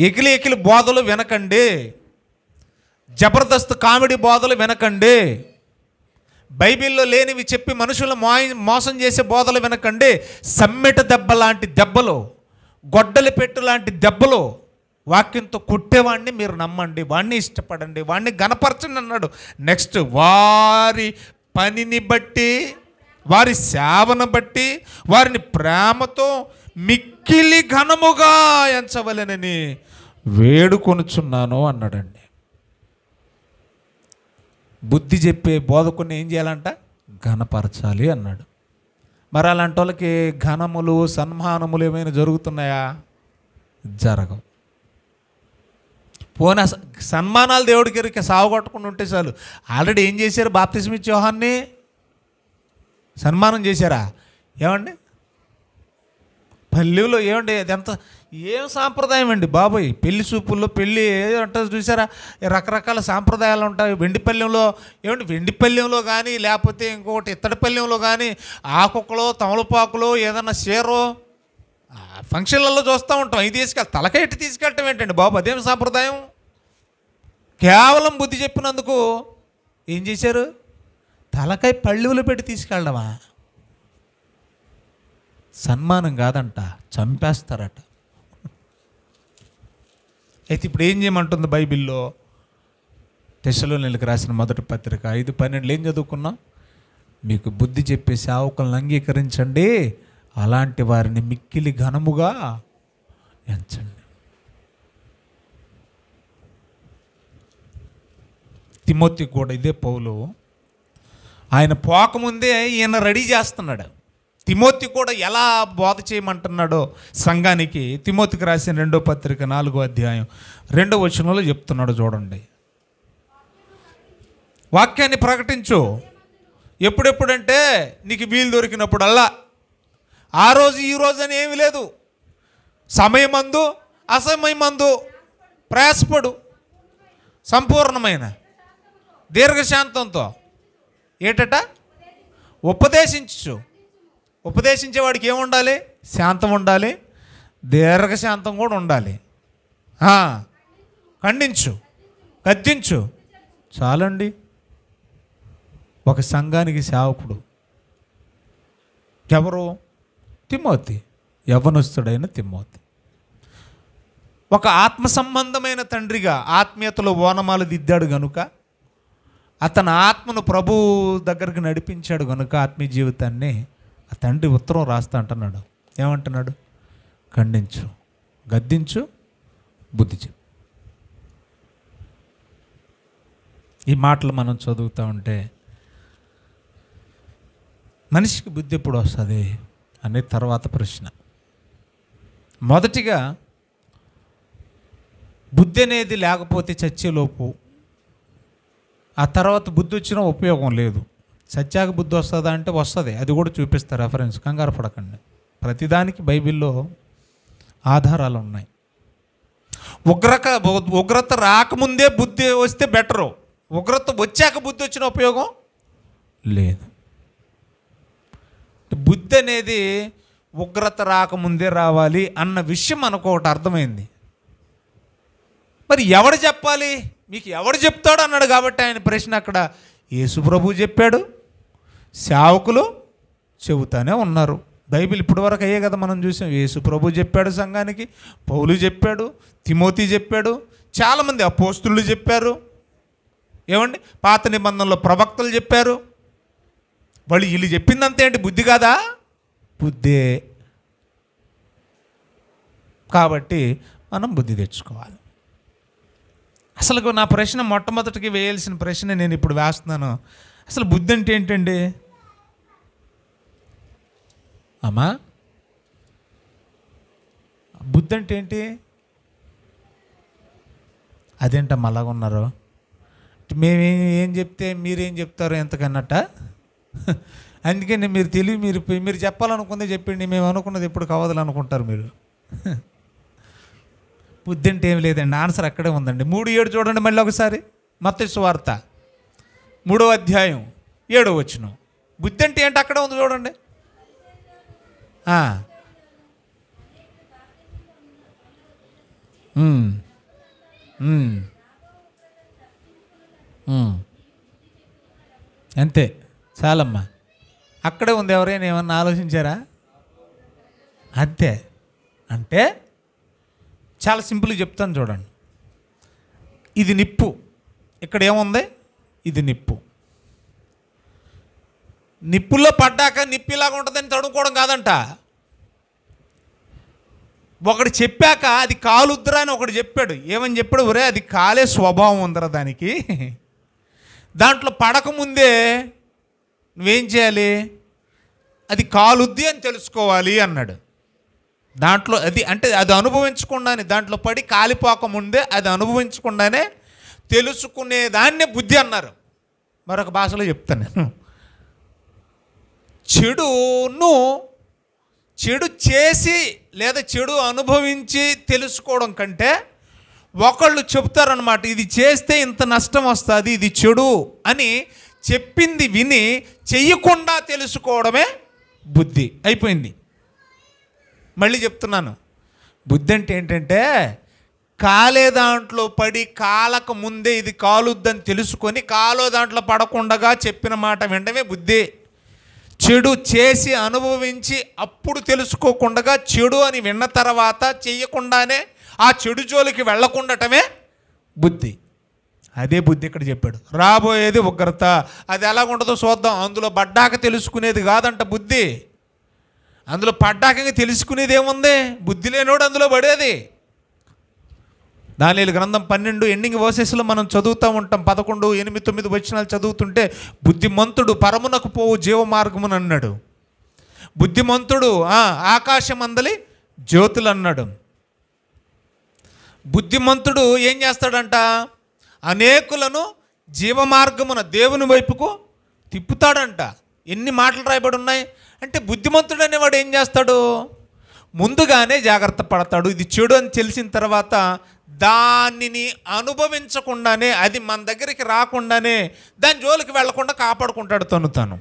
ఎకిలి బోధలు వినకండి. జబర్దస్త్ కామెడీ బోధలు వినకండి. బైబిల్లో లేనివి చెప్పి మనుషులను మోసం చేసే బోధలు వినకండి. సమ్మెట దెబ్బ లాంటి దెబ్బలు, గొడ్డలి పెట్టు లాంటి దెబ్బలు వాక్యంతో కొట్టేవాడిని మీరు నమ్మండి, వాడిని ఇష్టపడండి, వాడిని గణపరచండి అన్నాడు. నెక్స్ట్, వారి పనిని బట్టి, వారి సేవను బట్టి వారిని ప్రేమతో మిక్కిలి ఘనముగా ఎంచవలెనని వేడుకొనుచున్నాను అన్నాడండి. బుద్ధి చెప్పే బోధకుని ఏం చేయాలంట? ఘనపరచాలి అన్నాడు. మరి అలాంటి వాళ్ళకి ఘనములు, సన్మానములు ఏమైనా జరుగుతున్నాయా? జరగవు. పోనీ సన్మానాలు దేవుడికి సావగొట్టకుండా ఉంటే చాలు. ఆల్రెడీ ఏం చేశారు? బాప్తిస్మ ఇచ్చే యోహాన్ని సన్మానం చేశారా? ఏమండి పల్లెలో ఏమండి అదంతా ఏం సాంప్రదాయం అండి బాబోయ్. పెళ్లి చూపుల్లో పెళ్ళి అంటే చూసారా, రకరకాల సాంప్రదాయాలు ఉంటాయి. వెండిపల్లెంలో ఏమండి, వెండిపల్లెంలో కానీ లేకపోతే ఇంకొకటి ఇత్తడిపల్లెంలో కానీ ఆకుకలో తమలపాకులో ఏదన్నా చీరో ఫంక్షన్లలో చూస్తూ ఉంటాం. ఇది తలకాయ ఎట్టి తీసుకెళ్ళటం ఏంటండి బాబు? అదేం సాంప్రదాయం? కేవలం బుద్ధి చెప్పినందుకు ఏం చేశారు? తలకాయ పళ్ళువులు పెట్టి తీసుకెళ్ళడమా? సన్మానం కాదంట, చంపేస్తారట. అయితే ఇప్పుడు ఏం చేయమంటుంది బైబిల్లో? తెస్సలోనికీయులకు రాసిన మొదటి పత్రిక 5:12 ఏం చదువుకున్నాం? మీకు బుద్ధి చెప్పే సేవకులను అంగీకరించండి, అలాంటి వారిని మిక్కిలి ఘనముగా ఎంచండి. తిమోతి కూడా ఇదే పౌలు ఆయన పోకముందే ఈయన రెడీ చేస్తున్నాడు. తిమోతి కూడా ఎలా బోధ చేయమంటున్నాడో సంఘానికి తిమోతికి రాసిన 2వ పత్రిక 4వ అధ్యాయం 2వ వచనంలో చెప్తున్నాడు చూడండి. వాక్యాన్ని ప్రకటించు. ఎప్పుడెప్పుడంటే నీకు వీలు దొరికినప్పుడల్లా. ఆ రోజు ఈ రోజు అని ఏమీ లేదు. సమయమందు అసమయమందు ప్రయాసపడు, సంపూర్ణమైన దీర్ఘశాంతంతో. ఏటట? ఉపదేశించు. ఉపదేశించేవాడికి ఏముండాలి? శాంతం ఉండాలి, దీర్ఘశాంతం కూడా ఉండాలి. ఖండించు, గద్దించు, చాలండి. ఒక సంఘానికి సేవకుడు ఎవరు? తిమోతి, యవ్వనస్తుడైన తిమోతి. ఒక ఆత్మ సంబంధమైన తండ్రిగా ఆత్మీయతలో ఓనమాలు దిద్దాడు గనుక, అతని ఆత్మను ప్రభు దగ్గరికి నడిపించాడు గనుక ఆత్మీయ జీవితాన్ని ఆ తండ్రి ఉత్తరం రాస్తా అంటున్నాడు. ఏమంటున్నాడు? ఖండించు, గద్దించు, బుద్ధి చెప్పు. ఈ మాటలు మనం చదువుతూ ఉంటే మనిషికి బుద్ధి ఎప్పుడు వస్తుంది అనే తర్వాత ప్రశ్న. మొదటిగా బుద్ధి అనేది లేకపోతే చచ్చేలోపు, ఆ తర్వాత బుద్ధి వచ్చినా ఉపయోగం లేదు. సత్యాక బుద్ధి వస్తుందా అంటే వస్తుంది, అది కూడా చూపిస్తారు రెఫరెన్స్. కంగారు పడకండి, ప్రతిదానికి బైబిల్లో ఆధారాలు ఉన్నాయి. ఉగ్రత రాకముందే బుద్ధి వస్తే బెటరు, ఉగ్రత వచ్చాక బుద్ధి వచ్చిన ఉపయోగం లేదు. బుద్ధి అనేది ఉగ్రత రాకముందే రావాలి అన్న విషయం మనకు ఒకటి అర్థమైంది. మరి ఎవడు చెప్పాలి? మీకు ఎవడు చెప్తాడు అన్నాడు కాబట్టి ఆయన ప్రశ్న అక్కడ. యేసు ప్రభు చెప్పాడు, సేవకులు చెబుతానే ఉన్నారు. బైబిల్ ఇప్పటి వరకు అయ్యే కదా మనం చూసాం. యేసు ప్రభు చెప్పాడు సంఘానికి, పౌలు చెప్పాడు, తిమోతి చెప్పాడు, చాలామంది అపోస్తులు చెప్పారు. ఏమండి, పాత నిబంధనలో ప్రవక్తలు చెప్పారు. వాళ్ళు వీళ్ళు చెప్పిందంతే ఏంటి? బుద్ధి కాదా? బుద్ధే. కాబట్టి మనం బుద్ధి తెచ్చుకోవాలి. అసలు నా ప్రశ్న మొట్టమొదటికి వేయాల్సిన ప్రశ్న నేను ఇప్పుడు వేస్తున్నాను. అసలు బుద్ధి అంటే ఏంటండి అమ్మా? బుద్ధి అంటే ఏంటి? అదేంటమ్మా అలాగున్నారు? మేమేం చెప్తే మీరేం చెప్తారో ఎంతకన్నట్ట? అందుకని మీరు చెప్పాలనుకుందే చెప్పండి, మేము అనుకున్నది ఎప్పుడు కావద్దు అనుకుంటారు మీరు. బుద్ధి అంటే ఏమి లేదండి, ఆన్సర్ అక్కడే ఉందండి. 3:7 చూడండి మళ్ళీ ఒకసారి. మత్తయి సువార్త 3వ అధ్యాయం 7వ వచనం. బుద్ధి అంటే ఏంటి అక్కడే ఉంది చూడండి. అంతే, చాలమ్మా. అక్కడే ఉంది. ఎవరైనా ఏమన్నా ఆలోచించారా? అంతే. అంటే చాలా సింపుల్గా చెప్తాను చూడండి. ఇది నిప్పు, ఇక్కడ ఏముంది? ఇది నిప్పు. నిప్పుల్లో పడ్డాక నిప్పు ఇలాగ ఉంటుందని తడుకోవడం కాదంట. ఒకడు చెప్పాక అది కాలుద్దురా అని ఒకడు చెప్పాడు. ఏమని చెప్పాడు? ఒరే అది కాలే స్వభావం ఉందరా దానికి, దాంట్లో పడకముందే నువ్వేం చేయాలి? అది కాలుద్ది అని తెలుసుకోవాలి అన్నాడు. దాంట్లో అది అంటే అది అనుభవించకుండానే, దాంట్లో పడి కాలిపోకముందే అది అనుభవించకుండానే తెలుసుకునేదాన్నే బుద్ధి అన్నారు. మరొక భాషలో చెప్తాను నేను. చెడు చేసి లేదా చెడు అనుభవించి తెలుసుకోవడం కంటే ఒకళ్ళు చెప్తారనమాట, ఇది చేస్తే ఇంత నష్టం వస్తుంది, ఇది చెడు అని చెప్పింది విని చెయ్యకుండా తెలుసుకోవడమే బుద్ధి. అయిపోయింది. మళ్ళీ చెప్తున్నాను, బుద్ధి అంటే ఏంటంటే కాలే దాంట్లో పడి కాలక ముందే ఇది కాలుద్దని తెలుసుకొని కాలో దాంట్లో పడకుండగా చెప్పిన మాట వినడమే బుద్ధి. చెడు చేసి అనుభవించి అప్పుడు తెలుసుకోకుండా చెడు అని విన్న తర్వాత చెయ్యకుండానే ఆ చెడు జోలికి వెళ్ళకుండటమే బుద్ధి. అదే బుద్ధి ఇక్కడ చెప్పాడు. రాబోయేది ఉగ్రత, అది ఎలాగుంటుందో చూద్దాం. అందులో పడ్డాక తెలుసుకునేది కాదంట బుద్ధి. అందులో పడ్డాక తెలుసుకునేది ఏముంది? బుద్ధి లేనోడు అందులో పడేది. దానియేలు గ్రంథం 12 ఎండింగ్ వర్సెస్లో మనం చదువుతూ ఉంటాం. 11, 8, 9 వచనాలు చదువుతుంటే బుద్ధిమంతుడు పరమునకు పోవు జీవ మార్గమును అన్నాడు. బుద్ధిమంతుడు ఆకాశమందలి జ్యోతులు అన్నాడు. బుద్ధిమంతుడు ఏం చేస్తాడంట? అనేకులను జీవమార్గమున దేవుని వైపుకు తిప్పుతాడంట. ఎన్ని మాటలు రాయబడి ఉన్నాయి అంటే, బుద్ధిమంతుడు అనేవాడు ఏం చేస్తాడు? ముందుగానే జాగ్రత్త పడతాడు. ఇది చెడు అని తెలిసిన తర్వాత దానిని అనుభవించకుండానే, అది మన దగ్గరికి రాకుండానే దాని జోలికి వెళ్లకుండా కాపాడుకుంటాడు తను.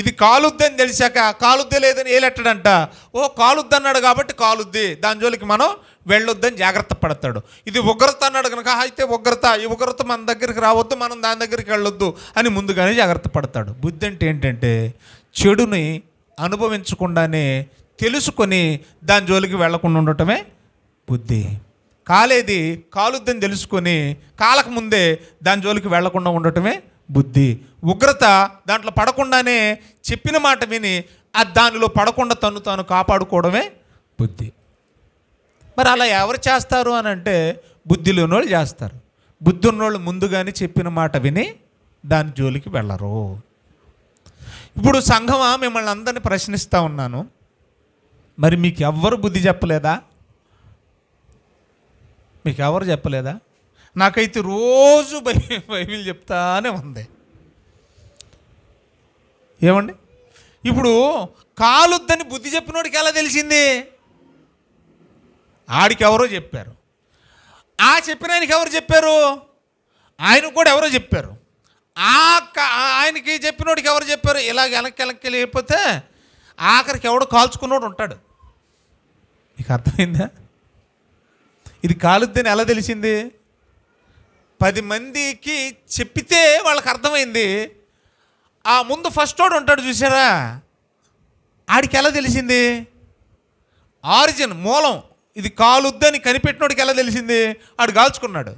ఇది కాలుద్దని తెలిసాక కాలుద్దే లేదని ఏలెట్టడంట. ఓ కాలుద్ది అన్నాడు కాబట్టి కాలుద్ది, దాని జోలికి మనం వెళ్ళొద్దని జాగ్రత్త పడతాడు. ఇది ఉగ్రత అన్నాడు కనుక అయితే ఉగ్రత, ఈ ఉగ్రత మన దగ్గరికి రావద్దు, మనం దాని దగ్గరికి వెళ్ళొద్దు అని ముందుగానే జాగ్రత్త పడతాడు. బుద్ధి అంటే ఏంటంటే చెడుని అనుభవించకుండానే తెలుసుకొని దాని జోలికి వెళ్లకుండా ఉండటమే బుద్ధి. కాలేది కాలుద్దని తెలుసుకొని కాలక ముందే దాని జోలికి వెళ్లకుండా ఉండటమే బుద్ధి. ఉగ్రత దాంట్లో పడకుండానే చెప్పిన మాట విని దానిలో పడకుండా తను తాను కాపాడుకోవడమే బుద్ధి. మరి అలా ఎవరు చేస్తారు అని అంటే బుద్ధి లేనోళ్ళు చేస్తారు. బుద్ధి ఉన్నోళ్ళు ముందుగానే చెప్పిన మాట విని దాని జోలికి వెళ్ళరు. ఇప్పుడు సంఘమా మిమ్మల్ని అందరినీ ప్రశ్నిస్తూ ఉన్నాను, మరి మీకు ఎవ్వరు బుద్ధి చెప్పలేదా? మీకు ఎవరు చెప్పలేదా? నాకైతే రోజు బైబిల్ చెప్తానే ఉంది. ఏమండి, ఇప్పుడు కాలుద్దని బుద్ధి చెప్పినోడికి ఎలా తెలిసింది? ఆడికి ఎవరో చెప్పారు. ఆ చెప్పిన ఆయనకి ఎవరు చెప్పారు? ఆయనకు కూడా ఎవరో చెప్పారు. ఆయనకి చెప్పినోడికి ఎవరు చెప్పారు? ఇలాగ వెనక్కి లేకపోతే ఆఖరికి ఎవడో కాల్చుకున్నోడు ఉంటాడు. మీకు అర్థమైందా? ఇది కాలుద్దని ఎలా తెలిసింది? 10 మందికి చెప్పితే వాళ్ళకి అర్థమైంది. ఆ ముందు ఫస్ట్ వాడు ఉంటాడు చూసారా, ఆడికి ఎలా తెలిసింది? ఆరిజిన్, మూలం ఇది కాలుద్దని కనిపెట్టినోడికి ఎలా తెలిసింది? ఆడు కాల్చుకున్నాడు.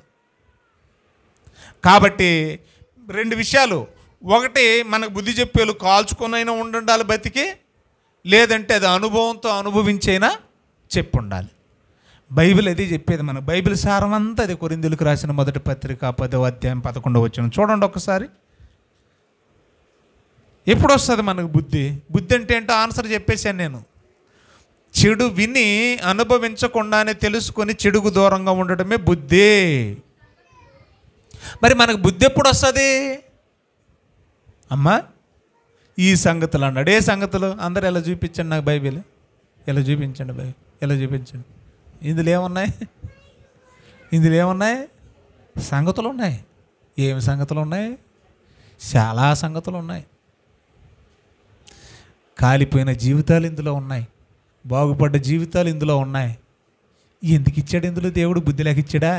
కాబట్టి 2 విషయాలు, ఒకటి మనకు బుద్ధి చెప్పేలు కాల్చుకునైనా ఉండాలి బతికి, లేదంటే అది అనుభవంతో అనుభవించైనా చెప్పి ఉండాలి. బైబిల్ అది చెప్పేది. మన బైబిల్ సారం అంతా అది. కొరింథీయులకు రాసిన మొదటి పత్రిక 10వ అధ్యాయం 11వ వచనం చూడండి ఒకసారి. ఎప్పుడు వస్తుంది మనకు బుద్ధి? బుద్ధి అంటే ఏంటో ఆన్సర్ చెప్పేశాను నేను. చెడు విని అనుభవించకుండానే తెలుసుకొని చెడుకు దూరంగా ఉండటమే బుద్ధి. మరి మనకు బుద్ధి ఎప్పుడు వస్తుంది? అమ్మా ఈ సంగతులు అన్నాడు. ఏ సంగతులు? అందరూ ఎలా చూపించండి నాకు బైబిల్, ఎలా చూపించండి బైబిల్, ఎలా చూపించండి. ఇందులో ఏమున్నాయి? ఇందులో ఏమున్నాయి? సంగతులు ఉన్నాయి. ఏమి సంగతులు ఉన్నాయి? చాలా సంగతులు ఉన్నాయి. కాలిపోయిన జీవితాలు ఇందులో ఉన్నాయి, బాగుపడ్డ జీవితాలు ఇందులో ఉన్నాయి. ఎందుకు ఇచ్చాడు ఇందులో? దేవుడు బుద్ధి లేక ఇచ్చాడా?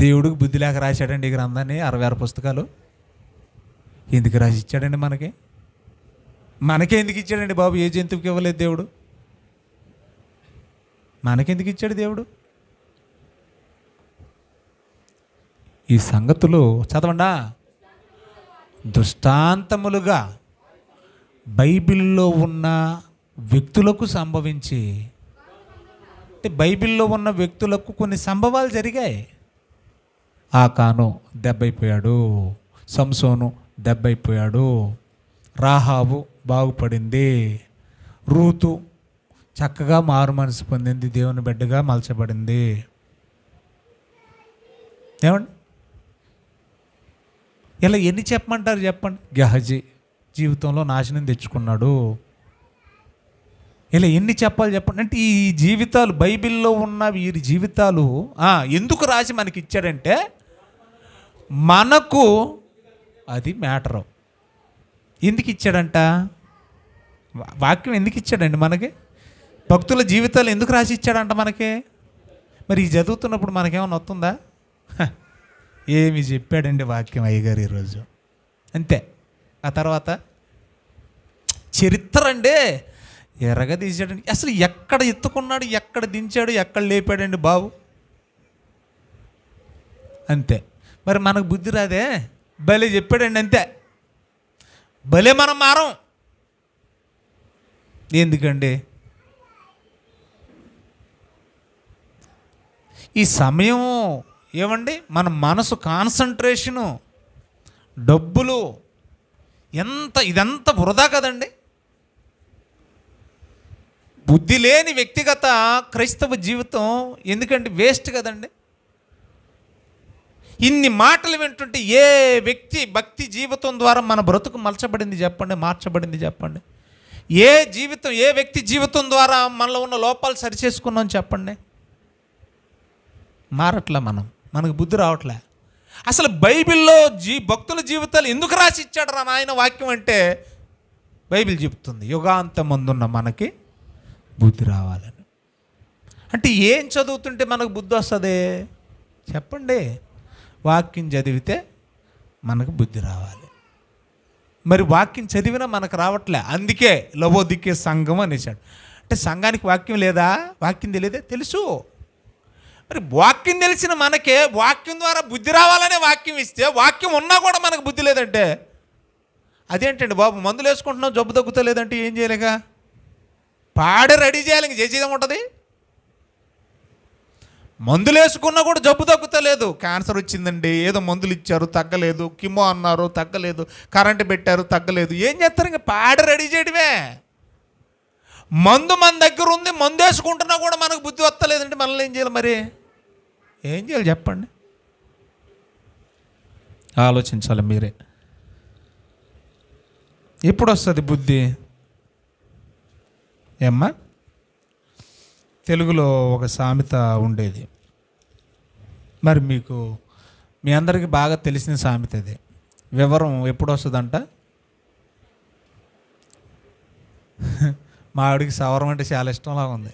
దేవుడికి బుద్ధి లేక రాశాడండి ఈ గ్రంథాన్ని, 66 పుస్తకాలు. ఎందుకు రాసి ఇచ్చాడండి మనకి? మనకే ఎందుకు ఇచ్చాడండి బాబు? ఏ జంతువుకి ఇవ్వలేదు దేవుడు, మనకెందుకు ఇచ్చాడు దేవుడు? ఈ సంగతులు చదవండా. దృష్టాంతములుగా బైబిల్లో ఉన్న వ్యక్తులకు సంభవించి, అంటే బైబిల్లో ఉన్న వ్యక్తులకు కొన్ని సంభవాలు జరిగాయి. ఆకాను దెబ్బైపోయాడు, సంసోను దెబ్బైపోయాడు, రాహాబు బాగుపడింది, రూతు చక్కగా మారు మనసు పొందింది, దేవుని బిడ్డగా మలచబడింది. ఏమండి, ఇలా ఎన్ని చెప్పమంటారు చెప్పండి? గెహజీ జీవితంలో నాశనం తెచ్చుకున్నాడు. ఇలా ఎన్ని చెప్పాలి చెప్పండి? అంటే ఈ జీవితాలు బైబిల్లో ఉన్న వీరి జీవితాలు ఎందుకు రాసి మనకి ఇచ్చాడంటే మనకు అది మ్యాటరు. ఎందుకు ఇచ్చాడంట? వాక్యం ఎందుకు ఇచ్చాడండి మనకి? భక్తుల జీవితాలు ఎందుకు రాసి ఇచ్చాడంట మనకి? మరి ఈ చదువుతున్నప్పుడు మనకేమన్నా వస్తుందా? ఏమి చెప్పాడండి వాక్యం అయ్యగారు ఈరోజు, అంతే. ఆ తర్వాత చరిత్ర అండి ఎర్రగా తీసాడండి. అసలు ఎక్కడ ఎత్తుకున్నాడు, ఎక్కడ దించాడు, ఎక్కడ లేపాడండి బాబు, అంతే. మరి మనకు బుద్ధి రాదే? భలే చెప్పాడండి, అంతే. భలే మనం మారం. ఎందుకండి? ఈ సమయం ఏమండి, మన మనసు కాన్సన్ట్రేషను, డబ్బులు, ఇదంతా వృధా కదండి. బుద్ధి లేని వ్యక్తిగత క్రైస్తవ జీవితం ఎందుకంటే వేస్ట్ కదండి. ఇన్ని మాటలు వింటుంటే ఏ వ్యక్తి భక్తి జీవితం ద్వారా మన బ్రతుకు మలచబడింది చెప్పండి, మార్చబడింది చెప్పండి? ఏ జీవితం, ఏ వ్యక్తి జీవితం ద్వారా మనలో ఉన్న లోపాలు సరిచేసుకున్నాం చెప్పండి? మారట్లే, మనకు బుద్ధి రావట్లే. అసలు బైబిల్లో భక్తుల జీవితాలు ఎందుకు రాసి ఇచ్చాడు రా నాయన వాక్యం అంటే బైబిల్ చెప్తుంది యుగాంతమందున్న మనకి బుద్ధి రావాలని. అంటే ఏం చదువుతుంటే మనకు బుద్ధి వస్తుంది చెప్పండి? వాక్యం చదివితే మనకు బుద్ధి రావాలి. మరి వాక్యం చదివినా మనకు రావట్లే. అందుకే లవోదికే సంఘం అనేసాడు. అంటే సంఘానికి వాక్యం లేదా? వాక్యం తెలియదే? తెలుసు. మరి వాక్యం తెలిసిన మనకే వాక్యం ద్వారా బుద్ధి రావాలనే వాక్యం ఇస్తే వాక్యం ఉన్నా కూడా మనకు బుద్ధి లేదంటే అదేంటండి బాబు? మందులు వేసుకుంటున్నాం జబ్బు తగ్గుతలేదంటే ఏం చేయలేక పాడే రెడీ చేయాలి, ఇంక చేసేది ఉంటుంది. మందులు వేసుకున్నా కూడా జబ్బు తగ్గుతలేదు. క్యాన్సర్ వచ్చిందండి, ఏదో మందులు ఇచ్చారు తగ్గలేదు, కిమో అన్నారు తగ్గలేదు, కరెంటు పెట్టారు తగ్గలేదు. ఏం చేస్తారు? ఇంక పాడ రెడీ చేయడమే. మందు మన దగ్గర ఉంది, మందు వేసుకుంటున్నా కూడా మనకు బుద్ధి వస్తలేదంటే మనల్ని ఏం చేయాలి? మరి ఏం చేయాలి చెప్పండి? ఆలోచించాలి మీరే. ఎప్పుడు వస్తుంది బుద్ధి? ఏమ్మా, తెలుగులో ఒక సామెత ఉండేది, మరి మీకు మీ అందరికీ బాగా తెలిసిన సామెత అది. వివరం ఎప్పుడు వస్తుందంట? మా ఆవిడికి సవరం అంటే చాలా ఇష్టంలా ఉంది.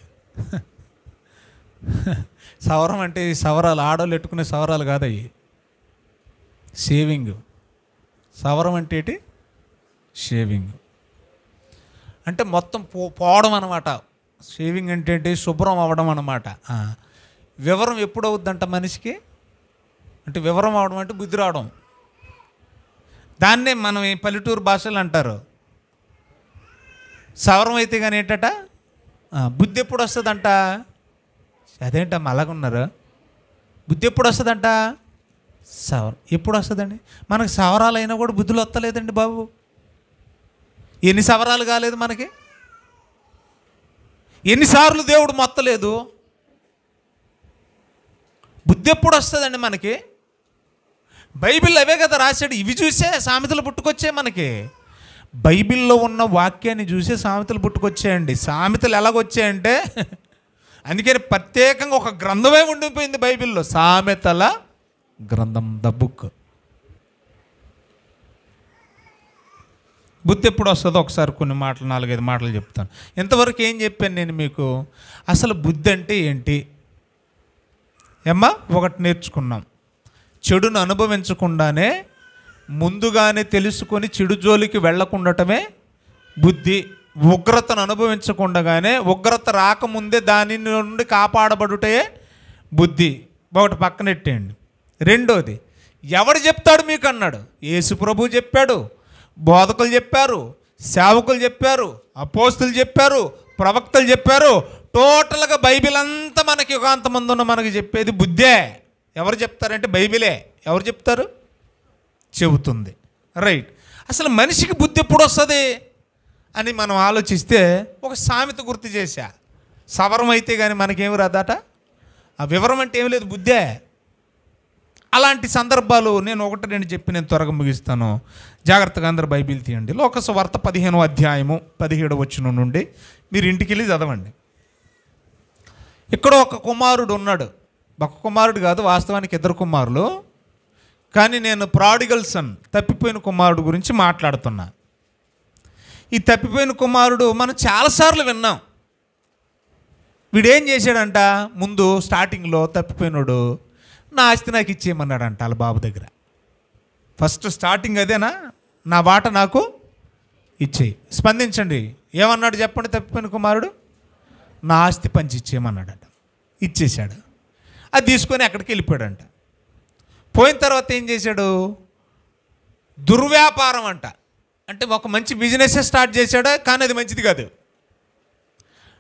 సవరం అంటే ఈ సవరాలు ఆడవాళ్ళు ఎట్టుకునే సవరాలు కాదు అవి, షేవింగ్. సవరం అంటే ఏంటి? షేవింగ్ అంటే మొత్తం పోవడం అన్నమాట. షేవింగ్ అంటే ఏంటి? శుభ్రం అవ్వడం అన్నమాట. వివరం ఎప్పుడు అవుద్దంట మనిషికి? అంటే వివరం అవడం అంటే బుద్ధి రావడం. దాన్నే మనం ఈ పల్లెటూరు భాషలు అంటారు. సవరం అయితే కానీ ఏంటట బుద్ధి ఎప్పుడు వస్తుందంట? అదేంటమ్మా అలాగున్నారు? బుద్ధి ఎప్పుడు వస్తుందంట? సవరం ఎప్పుడు వస్తుందండి? మనకు సవరాలు అయినా కూడా బుద్ధులు వస్తలేదండి బాబు. ఎన్ని సవరాలు కాలేదు మనకి? ఎన్నిసార్లు దేవుడు మొత్తలేదు? బుద్ధి ఎప్పుడు వస్తుందండి మనకి? బైబిల్ అవే కదా రాశాడు. ఇవి చూసే సామెతలు పుట్టుకొచ్చే మనకి. బైబిల్లో ఉన్న వాక్యాన్ని చూసే సామెతలు పుట్టుకొచ్చాయండి. సామెతలు ఎలాగొచ్చాయంటే అందుకని ప్రత్యేకంగా ఒక గ్రంథమే ఉండిపోయింది బైబిల్లో, సామెతల గ్రంథం, ద బుక్. బుద్ధి ఎప్పుడు వస్తుందో ఒకసారి కొన్ని మాటలు, 4-5 మాటలు చెప్తాను. ఇంతవరకు ఏం చెప్పాను నేను మీకు? అసలు బుద్ధి అంటే ఏంటి? ఏమ్మా, ఒకటి నేర్చుకున్నాం. చెడును అనుభవించకుండానే ముందుగానే తెలుసుకొని చెడు జోలికి వెళ్ళకుండటమే బుద్ధి. ఉగ్రతను అనుభవించకుండానే, ఉగ్రత రాకముందే దాని నుండి కాపాడబడుటే బుద్ధి. ఒకటి పక్కనెట్టేయండి. రెండోది, ఎవడు చెప్తాడు మీకు అన్నాడు? యేసు ప్రభువు చెప్పాడు, బోధకులు చెప్పారు, సేవకులు చెప్పారు, అపోస్తులు చెప్పారు, ప్రవక్తలు చెప్పారు. టోటల్గా బైబిల్ అంతా మనకి యుగాంతమందున్న మనకి చెప్పేది బుద్ధే. ఎవరు చెప్తారంటే బైబిలే. ఎవరు చెప్తారు? చెబుతుంది. రైట్. అసలు మనిషికి బుద్ధి ఎప్పుడు వస్తుంది అని మనం ఆలోచిస్తే ఒక సామెత గుర్తు చేశా. సవరం అయితే కానీ మనకేమి రాదట. ఆ వివరం అంటే ఏమి లేదు, బుద్ధే. అలాంటి సందర్భాలు నేను 1-2 చెప్పి నేను త్వరగా ముగిస్తాను. జాగ్రత్తగా అందరూ బైబిల్ తీయండి. లోకసువార్త 15వ అధ్యాయము 17వ వచనం నుండి మీరు ఇంటికి వెళ్ళి చదవండి. ఇక్కడ ఒక కుమారుడు ఉన్నాడు. ఒక కుమారుడు కాదు, వాస్తవానికి 2 కుమారులు. కానీ నేను ప్రాడిగల్ సన్, తప్పిపోయిన కుమారుడు గురించి మాట్లాడుతున్నా. ఈ తప్పిపోయిన కుమారుడు మనం చాలాసార్లు విన్నాం. వీడేం చేశాడంట? ముందు స్టార్టింగ్లో తప్పిపోయినాడు, నా ఆస్తి నాకు ఇచ్చేయమన్నాడంట వాళ్ళ బాబు దగ్గర. ఫస్ట్ స్టార్టింగ్ అదేనా? నా వాట నాకు ఇచ్చేయి. స్పందించండి. ఏమన్నాడు చెప్పండి? తప్పిపోయిన కుమారుడు నా ఆస్తి పంచి ఇచ్చేయమన్నాడట. ఇచ్చేశాడు. అది తీసుకొని అక్కడికి వెళ్ళిపోయాడంట. పోయిన తర్వాత ఏం చేశాడు? దుర్వ్యాపారం అంట. అంటే ఒక మంచి బిజినెస్ స్టార్ట్ చేశాడు, కానీ అది మంచిది కాదు.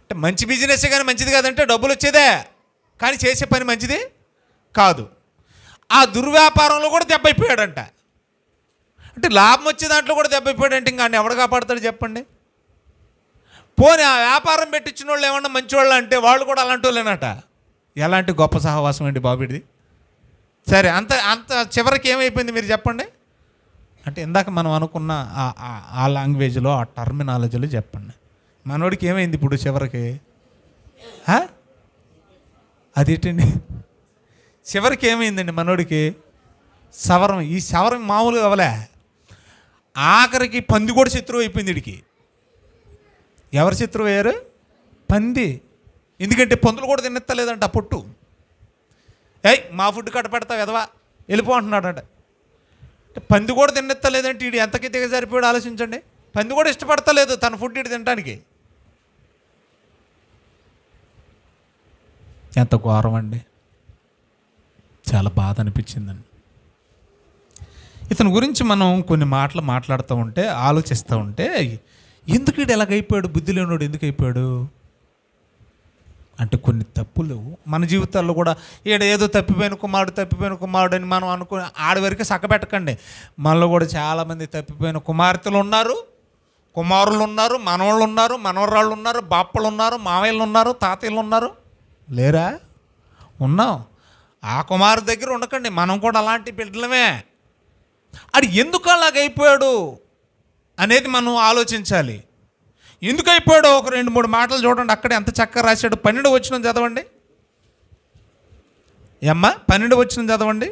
అంటే మంచి బిజినెస్ కానీ మంచిది కాదంటే డబ్బులు వచ్చేదే, కానీ చేసే పని మంచిది కాదు. ఆ దుర్వ్యాపారంలో కూడా దెబ్బైపోయాడంట. అంటే లాభం వచ్చే దాంట్లో కూడా దెబ్బైపోయాడంటే ఇంకా ఎవడు కాపాడతాడు చెప్పండి? పోనీ ఆ వ్యాపారం పెట్టించిన వాళ్ళు ఏమన్నా మంచివాళ్ళు అంటే వాళ్ళు కూడా అలాంటి వాళ్ళేనట. ఎలాంటి గొప్ప సహవాసం అండి బాబుడిది. సరే, అంత అంత చివరికి ఏమైపోయింది మీరు చెప్పండి? అంటే ఇందాక మనం అనుకున్న ఆ లాంగ్వేజ్లో, ఆ టర్మినాలజీలో చెప్పండి. మనోడికి ఏమైంది ఇప్పుడు చివరికి? అదేంటండి చివరికి ఏమైందండి మనోడికి? సవరం. ఈ సవరం మామూలుగా అవలే, ఆఖరికి పంది కూడా శత్రువు అయిపోయింది వీడికి. ఎవరు శత్రువు అయ్యారు? పంది. ఎందుకంటే పందులు కూడా తిన్నెత్తలేదంట ఆ పొట్టు. మా ఫుడ్ కట్ట పెడతావు ఎదవా వెళ్ళిపో అంటున్నాడంట. పంది కూడా తిన్నెత్తలేదంటే వీడు ఎంతకి దిగజారిపోయాడు ఆలోచించండి. పంది కూడా ఇష్టపడతలేదు తన ఫుడ్ ఇటు తినడానికి. ఎంత ఘోరం అండి. చాలా బాధ అనిపించిందండి. ఇతని గురించి మనం కొన్ని మాటలు మాట్లాడుతూ ఉంటే, ఆలోచిస్తూ ఉంటే, ఎందుకు వీడు ఎలాగైపోయాడు, బుద్ధి లేనివాడు ఎందుకు అయిపోయాడు అంటే కొన్ని తప్పులు మన జీవితాల్లో కూడా ఏదో తప్పిపోయిన కుమారుడు అని మనం అనుకుని ఆడి వరకు సక్కబెట్టకండి. మనలో కూడా చాలామంది తప్పిపోయిన కుమార్తెలు ఉన్నారు, కుమారులు ఉన్నారు, మనవాళ్ళు ఉన్నారు, మనవరాళ్ళు ఉన్నారు, బాప్పలు ఉన్నారు, మామయ్యలు ఉన్నారు, తాతయ్యలు ఉన్నారు. లేరా? ఉన్నాం. ఆ కుమారు దగ్గర ఉండకండి, మనం కూడా అలాంటి బిడ్డలమే. అది ఎందుకు అలాగైపోయాడు అనేది మనం ఆలోచించాలి. ఎందుకు అయిపోయాడో ఒక 2-3 మాటలు చూడండి. అక్కడే ఎంత చక్కగా రాశాడు. 12 వచనం చదవండి. 12 వచనం చదవండి.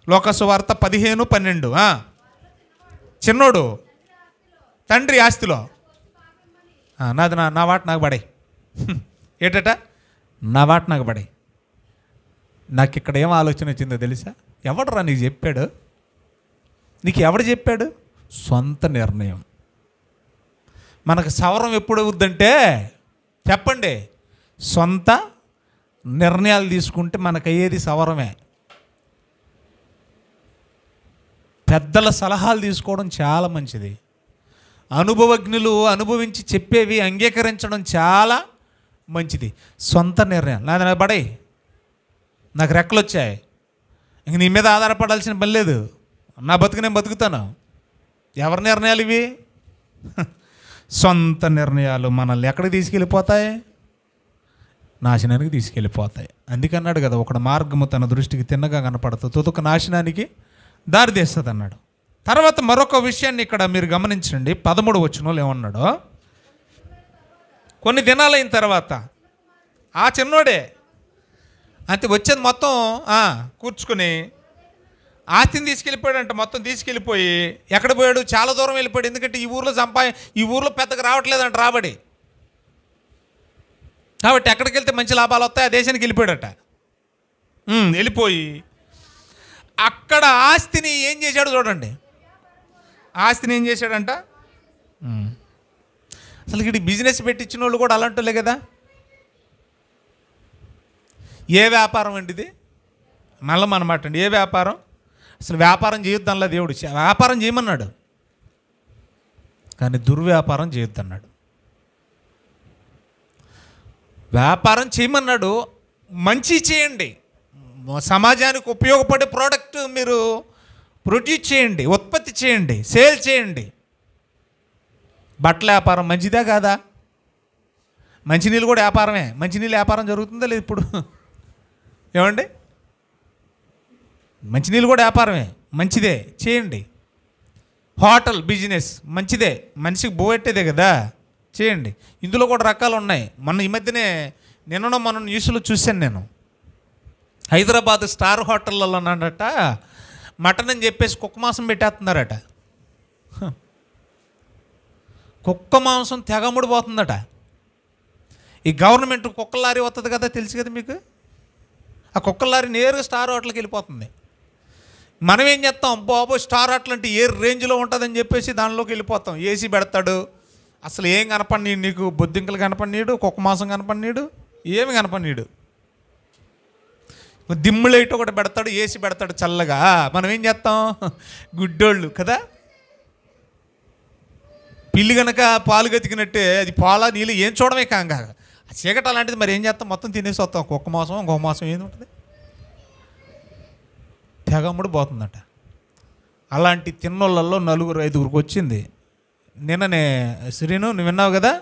లోకసువార్త 15:12. చిన్నోడు తండ్రి ఆస్తిలో నాది నా వాట నాకు పడే. ఏటట? నా వాట నాకు పడే. నాకు ఇక్కడ ఏం ఆలోచన వచ్చిందో తెలుసా? ఎవడరా నీకు చెప్పాడు? నీకు ఎవడు చెప్పాడు? సొంత నిర్ణయం. మనకు సవరం ఎప్పుడు అవుద్దంటే చెప్పండి, సొంత నిర్ణయాలు తీసుకుంటే మనకు అయ్యేది సవరమే. పెద్దల సలహాలు తీసుకోవడం చాలా మంచిది. అనుభవజ్ఞులు అనుభవించి చెప్పేవి అంగీకరించడం చాలా మంచిది. సొంత నిర్ణయం. నాది పడే, నాకు రెక్కలు వచ్చాయి, ఇంక నీ మీద ఆధారపడాల్సిన పని లేదు, నా బతుకు నేను బతుకుతాను. ఎవరి నిర్ణయాలు ఇవి? సొంత నిర్ణయాలు మనల్ని ఎక్కడికి తీసుకెళ్ళిపోతాయి? నాశనానికి తీసుకెళ్ళిపోతాయి. అందుకన్నాడు కదా, ఒకడు మార్గము తన దృష్టికి తిన్నగా కనపడుతుంది, తుదకు నాశనానికి దారితీస్తుంది అన్నాడు. తర్వాత మరొక విషయాన్ని ఇక్కడ మీరు గమనించండి. 13 వచనంలో ఏమన్నాడో, కొన్ని దినాలైన తర్వాత ఆ చిన్నోడే అంతే వచ్చేది మొత్తం కూర్చుకొని ఆస్తిని తీసుకెళ్ళిపోయాడంట. మొత్తం తీసుకెళ్ళిపోయి ఎక్కడ పోయాడు? చాలా దూరం వెళ్ళిపోయాడు. ఎందుకంటే ఈ ఊర్లో పెద్దగా రావట్లేదంట రాబడి. కాబట్టి ఎక్కడికి వెళ్తే మంచి లాభాలు వస్తాయి ఆ దేశానికి వెళ్ళిపోయాడట. వెళ్ళిపోయి అక్కడ ఆస్తిని ఏం చేశాడు చూడండి. ఆస్తిని ఏం చేశాడంట? అసలు ఇక్కడ బిజినెస్ పెట్టించిన వాళ్ళు కూడా అలాంటిలే కదా. ఏ వ్యాపారం అండి ఇది? మళ్ళీ మనమాట అండి. ఏ వ్యాపారం? అసలు వ్యాపారం చేయొద్దనలా దేవుడు. వ్యాపారం చేయమన్నాడు, కానీ దుర్వ్యాపారం చేయొద్దన్నాడు. వ్యాపారం చేయమన్నాడు, మంచి చేయండి, సమాజానికి ఉపయోగపడే ప్రోడక్ట్ మీరు ప్రొడ్యూస్ చేయండి, ఉత్పత్తి చేయండి, సేల్ చేయండి. బట్టల వ్యాపారం మంచిదా కాదా? మంచినీళ్ళు కూడా వ్యాపారమే. మంచినీళ్ళు వ్యాపారం జరుగుతుందా లేదు ఇప్పుడు? ఏమండి? మంచినీళ్ళు కూడా వ్యాపారమే, మంచిదే, చేయండి. హోటల్ బిజినెస్ మంచిదే, మనిషికి బోయెట్టేదే కదా, చేయండి. ఇందులో కూడా రకాలు ఉన్నాయి. ఈ మధ్యనే మొన్న న్యూస్లో చూశాను నేను. హైదరాబాద్ స్టార్ హోటళ్ళలో అన్నాడట, మటన్ అని చెప్పేసి కుక్క మాంసం పెట్టేస్తున్నారట. కుక్క మాంసం తెగముడిపోతుందట. ఈ గవర్నమెంట్ కుక్కల లారీ వస్తుంది కదా, తెలుసు కదా మీకు. ఆ కుక్కల లారీ నేరుగా స్టార్ హోటల్కి వెళ్ళిపోతుంది. మనం ఏం చేస్తాం? బాబు స్టార్ హోటల్ అంటే ఏ రేంజ్లో ఉంటుందని చెప్పేసి దానిలోకి వెళ్ళిపోతాం. ఏసీ పెడతాడు, అసలు ఏం కనపడినీడు నీకు, బొద్దింకలు కనపడినీడు, కుక్క మాంసం కనపడినీడు, ఏమి కనపడినీడు. దిమ్ము లైట్ ఒకటి పెడతాడు, ఏసీ పెడతాడు చల్లగా. మనం ఏం చేస్తాం? గుడ్డోళ్ళు కదా. పిల్లి కనుక పాలు గతికినట్టే అది పాల నీళ్ళు ఏం చూడమే కాంగా చీకట అలాంటిది. మరి ఏం చేస్తాం? మొత్తం తినేసి వస్తాం. కుక్క మాంసం గో మాంసం ఏది ఉంటుంది, తెగమ్ముడు పోతుందట. అలాంటి తిన్నోళ్ళల్లో 4-5 వచ్చింది. నిన్ననే శ్రీను నువ్వు విన్నావు కదా,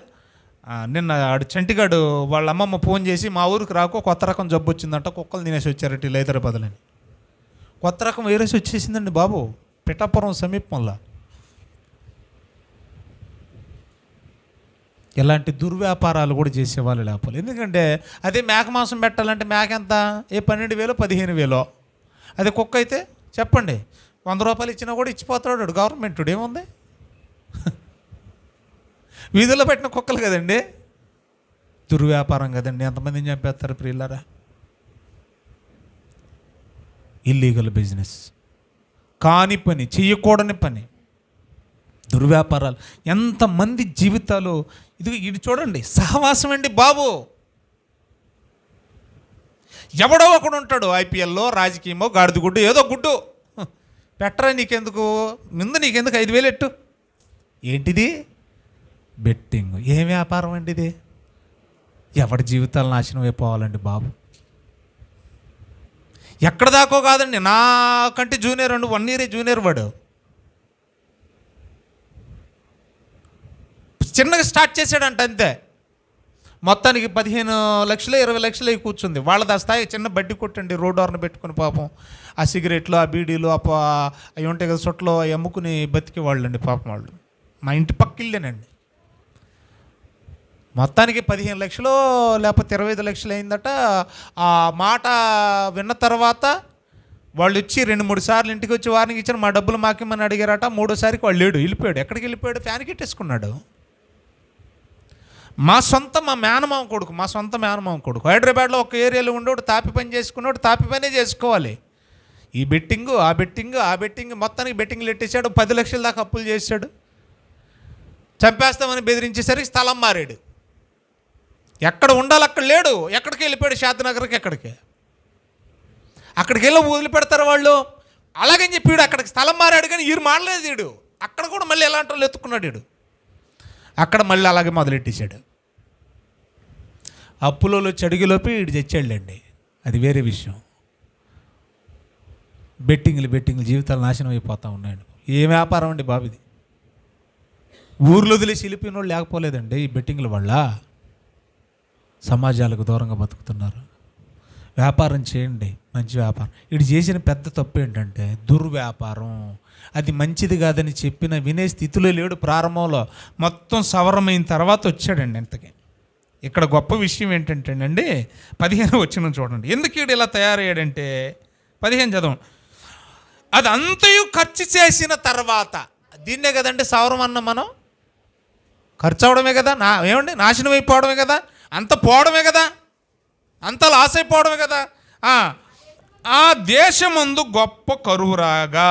నిన్న చంటిగాడు వాళ్ళ అమ్మమ్మ ఫోన్ చేసి మా ఊరికి రాకో కొత్త రకం జబ్బు వచ్చిందంట, కుక్కలు తినేసి వచ్చారట వీళ్ళు హైదరాబాద్లని. కొత్త రకం వైరస్ వచ్చేసిందండి బాబు, పిఠాపురం సమీపంలో. ఇలాంటి దుర్వ్యాపారాలు కూడా చేసేవాళ్ళు లేకపోలేదు. ఎందుకంటే అదే మేక మాంసం పెట్టాలంటే మేక ఎంత? 12,000 15,000. అదే కుక్క అయితే చెప్పండి. 100 రూపాయలు ఇచ్చినా కూడా ఇచ్చిపోతాడు గవర్నమెంట్. ఏముంది? వీధుల్లో పెట్టిన కుక్కలు కదండి. దుర్వ్యాపారం కదండి. ఎంతమందిని చంపేస్తారు ప్రియులారా? ఇల్లీగల్ బిజినెస్, కాని పని, చెయ్యకూడని పని, దుర్వ్యాపారాలు. ఎంతమంది జీవితాలు ఇది చూడండి. సహవాసం అండి బాబు. ఎవడో ఒకడు ఉంటాడు, ఐపీఎల్లో, రాజకీయమో, గాడిద గుడ్డు, ఏదో గుడ్డు పెట్టరా నీకెందుకు, నీకెందుకు 5,000 ఎట్టు. ఏంటిది? బెట్టింగ్. ఏం వ్యాపారం అండి ఇది? ఎవడి జీవితాలు నాశనం అయిపోవాలండి బాబు. ఎక్కడ దాకో కాదండి, నాకంటే జూనియర్ 1 ఇయర్ జూనియర్ వాడు. చిన్నగా స్టార్ట్ చేశాడంట, అంతే. మొత్తానికి 15 లక్షలు 20 లక్షలు అయి కూర్చుంది. వాళ్ళది ఆ స్థాయి. చిన్న బడ్డీ కొట్టండి, రోడ్ ఓర్న పెట్టుకుని పాపం ఆ సిగరెట్లు, ఆ బీడీలు, అవి ఉంటాయి కదా సొట్లో, అవి అమ్ముకుని బతికే వాళ్ళండి పాపం వాళ్ళు. మా ఇంటి పక్కిళ్ళేనండి. మొత్తానికి 15 లక్షలు లేకపోతే 25 లక్షలు అయిందట. ఆ మాట విన్న తర్వాత వాళ్ళు వచ్చి 2-3 సార్లు ఇంటికి వచ్చి వార్నింగ్ ఇచ్చారు. మా డబ్బులు మాకేమని అడిగారట. 3ఓసారికి వాళ్ళు వెళ్ళిపోయాడు. ఎక్కడికి వెళ్ళిపోయాడు? ఫ్యాన్ కిట్టేసుకున్నాడు. మా సొంత మేనమామ కొడుకు హైదరాబాద్లో ఒక ఏరియాలో ఉండేవాడు. తాపి పని చేసుకున్నాడు. తాపి పనే చేసుకోవాలి. ఈ బెట్టింగు, ఆ బెట్టింగ్ మొత్తానికి బెట్టింగ్లు ఎట్టేశాడు. 10 లక్షల దాకా అప్పులు చేశాడు. చంపేస్తామని బెదిరించేసరికి స్థలం మారాడు. ఎక్కడ ఉండాలి అక్కడ లేడు. ఎక్కడికి వెళ్ళిపోయాడు? శాంతినగర్కి. అక్కడికి వెళ్ళి వదిలిపెడతారు వాళ్ళు. అలాగని చెప్పి వీడు అక్కడికి స్థలం మారాడు, కానీ వీడు మారలేదు. వీడు అక్కడ కూడా మళ్ళీ ఎలాంటి వాళ్ళు ఎత్తుకున్నాడు. వీడు అక్కడ మళ్ళీ అలాగే మొదలెట్టేశాడు. అప్పులలో చడిగిలోపి వీడు తెచ్చాడులేండి, అది వేరే విషయం. బెట్టింగ్లు జీవితాలు నాశనం అయిపోతూ ఉన్నాయండి. ఏ వ్యాపారం అండి బాబు ఇది? ఊర్లో వదిలేసి వెళ్ళిపోయిన వాళ్ళు లేకపోలేదండి. ఈ బెట్టింగ్ల వల్ల సమాజాలకు దూరంగా బతుకుతున్నారు. వ్యాపారం చేయండి, మంచి వ్యాపారం. వీడు చేసిన పెద్ద తప్పు ఏంటంటే దుర్వ్యాపారం. అది మంచిది కాదని చెప్పిన వినే స్థితిలో లేడు. ప్రారంభంలో మొత్తం సవరమైన తర్వాత వచ్చాడండి. ఇంతకీ ఇక్కడ గొప్ప విషయం ఏంటంటే అండి, 15 వచనం చూడండి. ఎందుకు వీడు ఇలా తయారయ్యాడంటే, 15 చదవం. అది అంతయు ఖర్చు చేసిన తర్వాత, దీన్నే కదండి సవరం అన్న మనం. ఖర్చు అవడమే కదా, ఏమండి నాశనం అయిపోవడమే కదా, అంత పోవడమే కదా, అంత లాస్ అయిపోవడమే కదా. ఆ దేశమందు గొప్ప కరువు రాగా,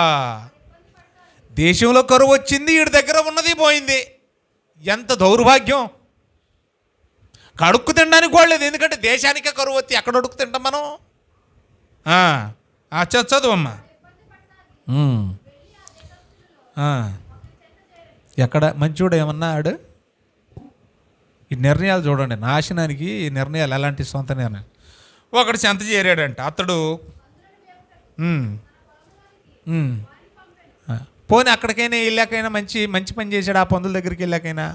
దేశంలో కరువు వచ్చింది, వీడి దగ్గర ఉన్నది పోయింది. ఎంత దౌర్భాగ్యం. అడుక్కు తినడానికి కూడా లేదు. ఎందుకంటే దేశానికే కరువు వచ్చి ఎక్కడ అడుక్కు తింటాం మనం? చదువమ్మా. ఎక్కడ మంచోడు ఏమన్నా ఆడు? ఈ నిర్ణయాలు చూడండి, నాశనానికి నిర్ణయాలు ఎలాంటి సొంత నిర్ణయం. ఒకడు చెంత చేరాడంట. అతడు పోనీ అక్కడికైనా వెళ్ళాకైనా మంచి పని చేశాడు. ఆ పందుల దగ్గరికి వెళ్ళాకైనా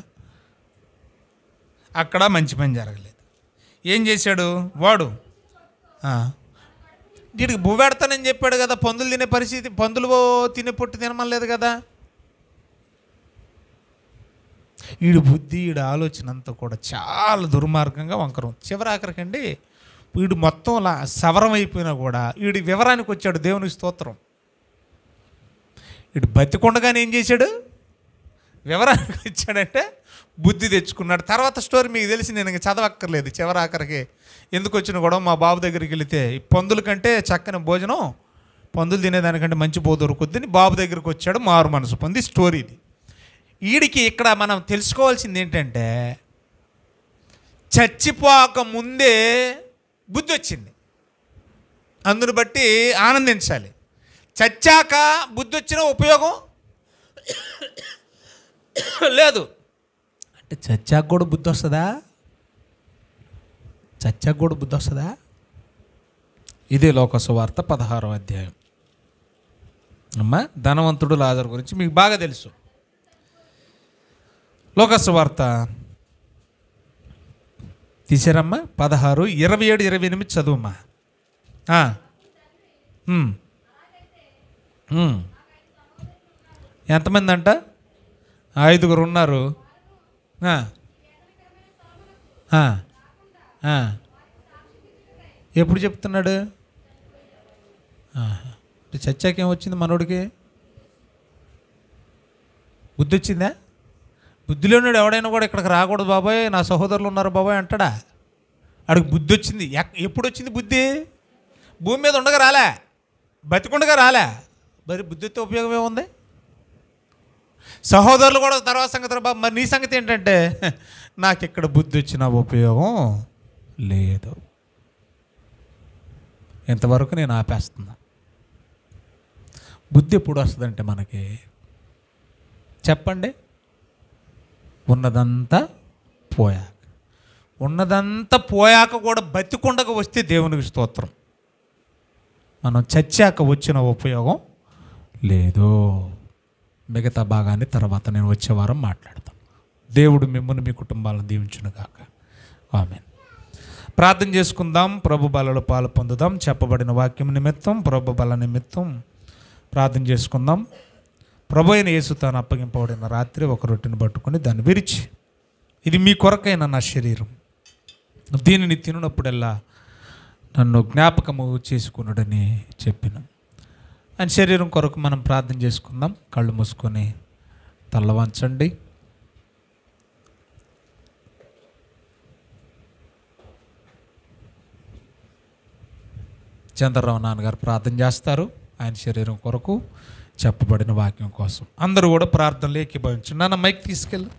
అక్కడ మంచి పని జరగలేదు. ఏం చేశాడు వాడు? వీడికి బువ్వెడతానని చెప్పాడు కదా. పందులు తినే పరిస్థితి, పందులు తినే పొట్టు తినమలేదు కదా. వీడి బుద్ధి, వీడి ఆలోచన అంతా కూడా చాలా దుర్మార్గంగా వంకరం. చివరాఖరికండి వీడు మొత్తం సవరం అయిపోయినా కూడా వీడి వివరానికి వచ్చాడు. దేవునికి స్తోత్రం. వీడు బతికొండగానే ఏం చేశాడు? వివరానికి వచ్చాడంటే బుద్ధి తెచ్చుకున్నాడు. తర్వాత స్టోరీ మీకు తెలిసి నేను ఇంక చదవక్కర్లేదు. చివరాఖరికి ఎందుకు వచ్చినా కూడా మా బాబు దగ్గరికి వెళితే ఈ పందుల కంటే చక్కని భోజనం, పందులు తినేదానికంటే మంచి బో దొరుకుద్దని బాబు దగ్గరికి వచ్చాడు. మారు మనసు పొంది స్టోరీ ఇది. వీడికి ఇక్కడ మనం తెలుసుకోవాల్సింది ఏంటంటే, చచ్చిపోక ముందే బుద్ధి వచ్చింది. అందును బట్టి ఆనందించాలి. చచ్చాక బుద్ధి వచ్చిన ఉపయోగం లేదు. అంటే చచ్చాక కూడా బుద్ధి వస్తుందా? ఇదే లోకసువార్త 16వ అధ్యాయం. అమ్మా, ధనవంతుడు లాజరు గురించి మీకు బాగా తెలుసు. లోకసువార్త తీసారమ్మా, 16, 27, 28 చదువమ్మా. ఎంతమంది అంట? 5 ఉన్నారు. ఎప్పుడు చెప్తున్నాడు? చచ్చాక ఏమొచ్చింది మనోడికి? బుద్ధి వచ్చిందా? బుద్ధిలో ఉన్నాడు ఎవడైనా కూడా ఇక్కడికి రాకూడదు బాబాయ్, నా సహోదరులు ఉన్నారు బాబాయ్ అంటాడా? ఆడికి బుద్ధి వచ్చింది. ఎప్పుడు వచ్చింది బుద్ధి? భూమి మీద ఉండగా రాలే, బతికుండగా రాలే. మరి బుద్ధితో ఉపయోగం ఏముంది? సహోదరులు కూడా తర్వాత సంగతి బాబు. మరి నీ సంగతి ఏంటంటే, నాకు ఇక్కడ బుద్ధి వచ్చిన ఉపయోగం లేదు. ఇంతవరకు నేను ఆపేస్తున్నా. బుద్ధి ఎప్పుడు వస్తుందంటే మనకి చెప్పండి? ఉన్నదంతా పోయాక. ఉన్నదంతా పోయాక కూడా బతికుండగా వస్తే దేవునికి స్తోత్రం. మనం చచ్చాక వచ్చిన ఉపయోగం లేదు. మిగతా భాగాన్ని తర్వాత నేను వచ్చే వారం మాట్లాడతాను. దేవుడు మిమ్మల్ని మీ కుటుంబాలను దీవించునుగాక. ఆమేన్. ప్రార్థన చేసుకుందాం. ప్రభు బలలో పాలు పొందుదాం. చెప్పబడిన వాక్యం నిమిత్తం, ప్రభు బల నిమిత్తం ప్రార్థన చేసుకుందాం. ప్రభు అయిన యేసు తాను అప్పగింపబడిన రాత్రి ఒక రొట్టెను పట్టుకొని దాన్ని విరిచి, ఇది మీ కొరకైన నా శరీరం, దీనిని తినప్పుడల్లా నన్ను జ్ఞాపకము చేసుకున్నాడని చెప్పిన. ఆయన శరీరం కొరకు మనం ప్రార్థన చేసుకుందాం. కళ్ళు మూసుకొని తల్ల వంచండి. చంద్రరావు నాన్నగారు ప్రార్థన చేస్తారు ఆయన శరీరం కొరకు, చెప్పబడిన వాక్యం కోసం. అందరూ కూడా ప్రార్థనలు ఏకీభవించండి. నాన్న మైక్ తీసుకెళ్ళు.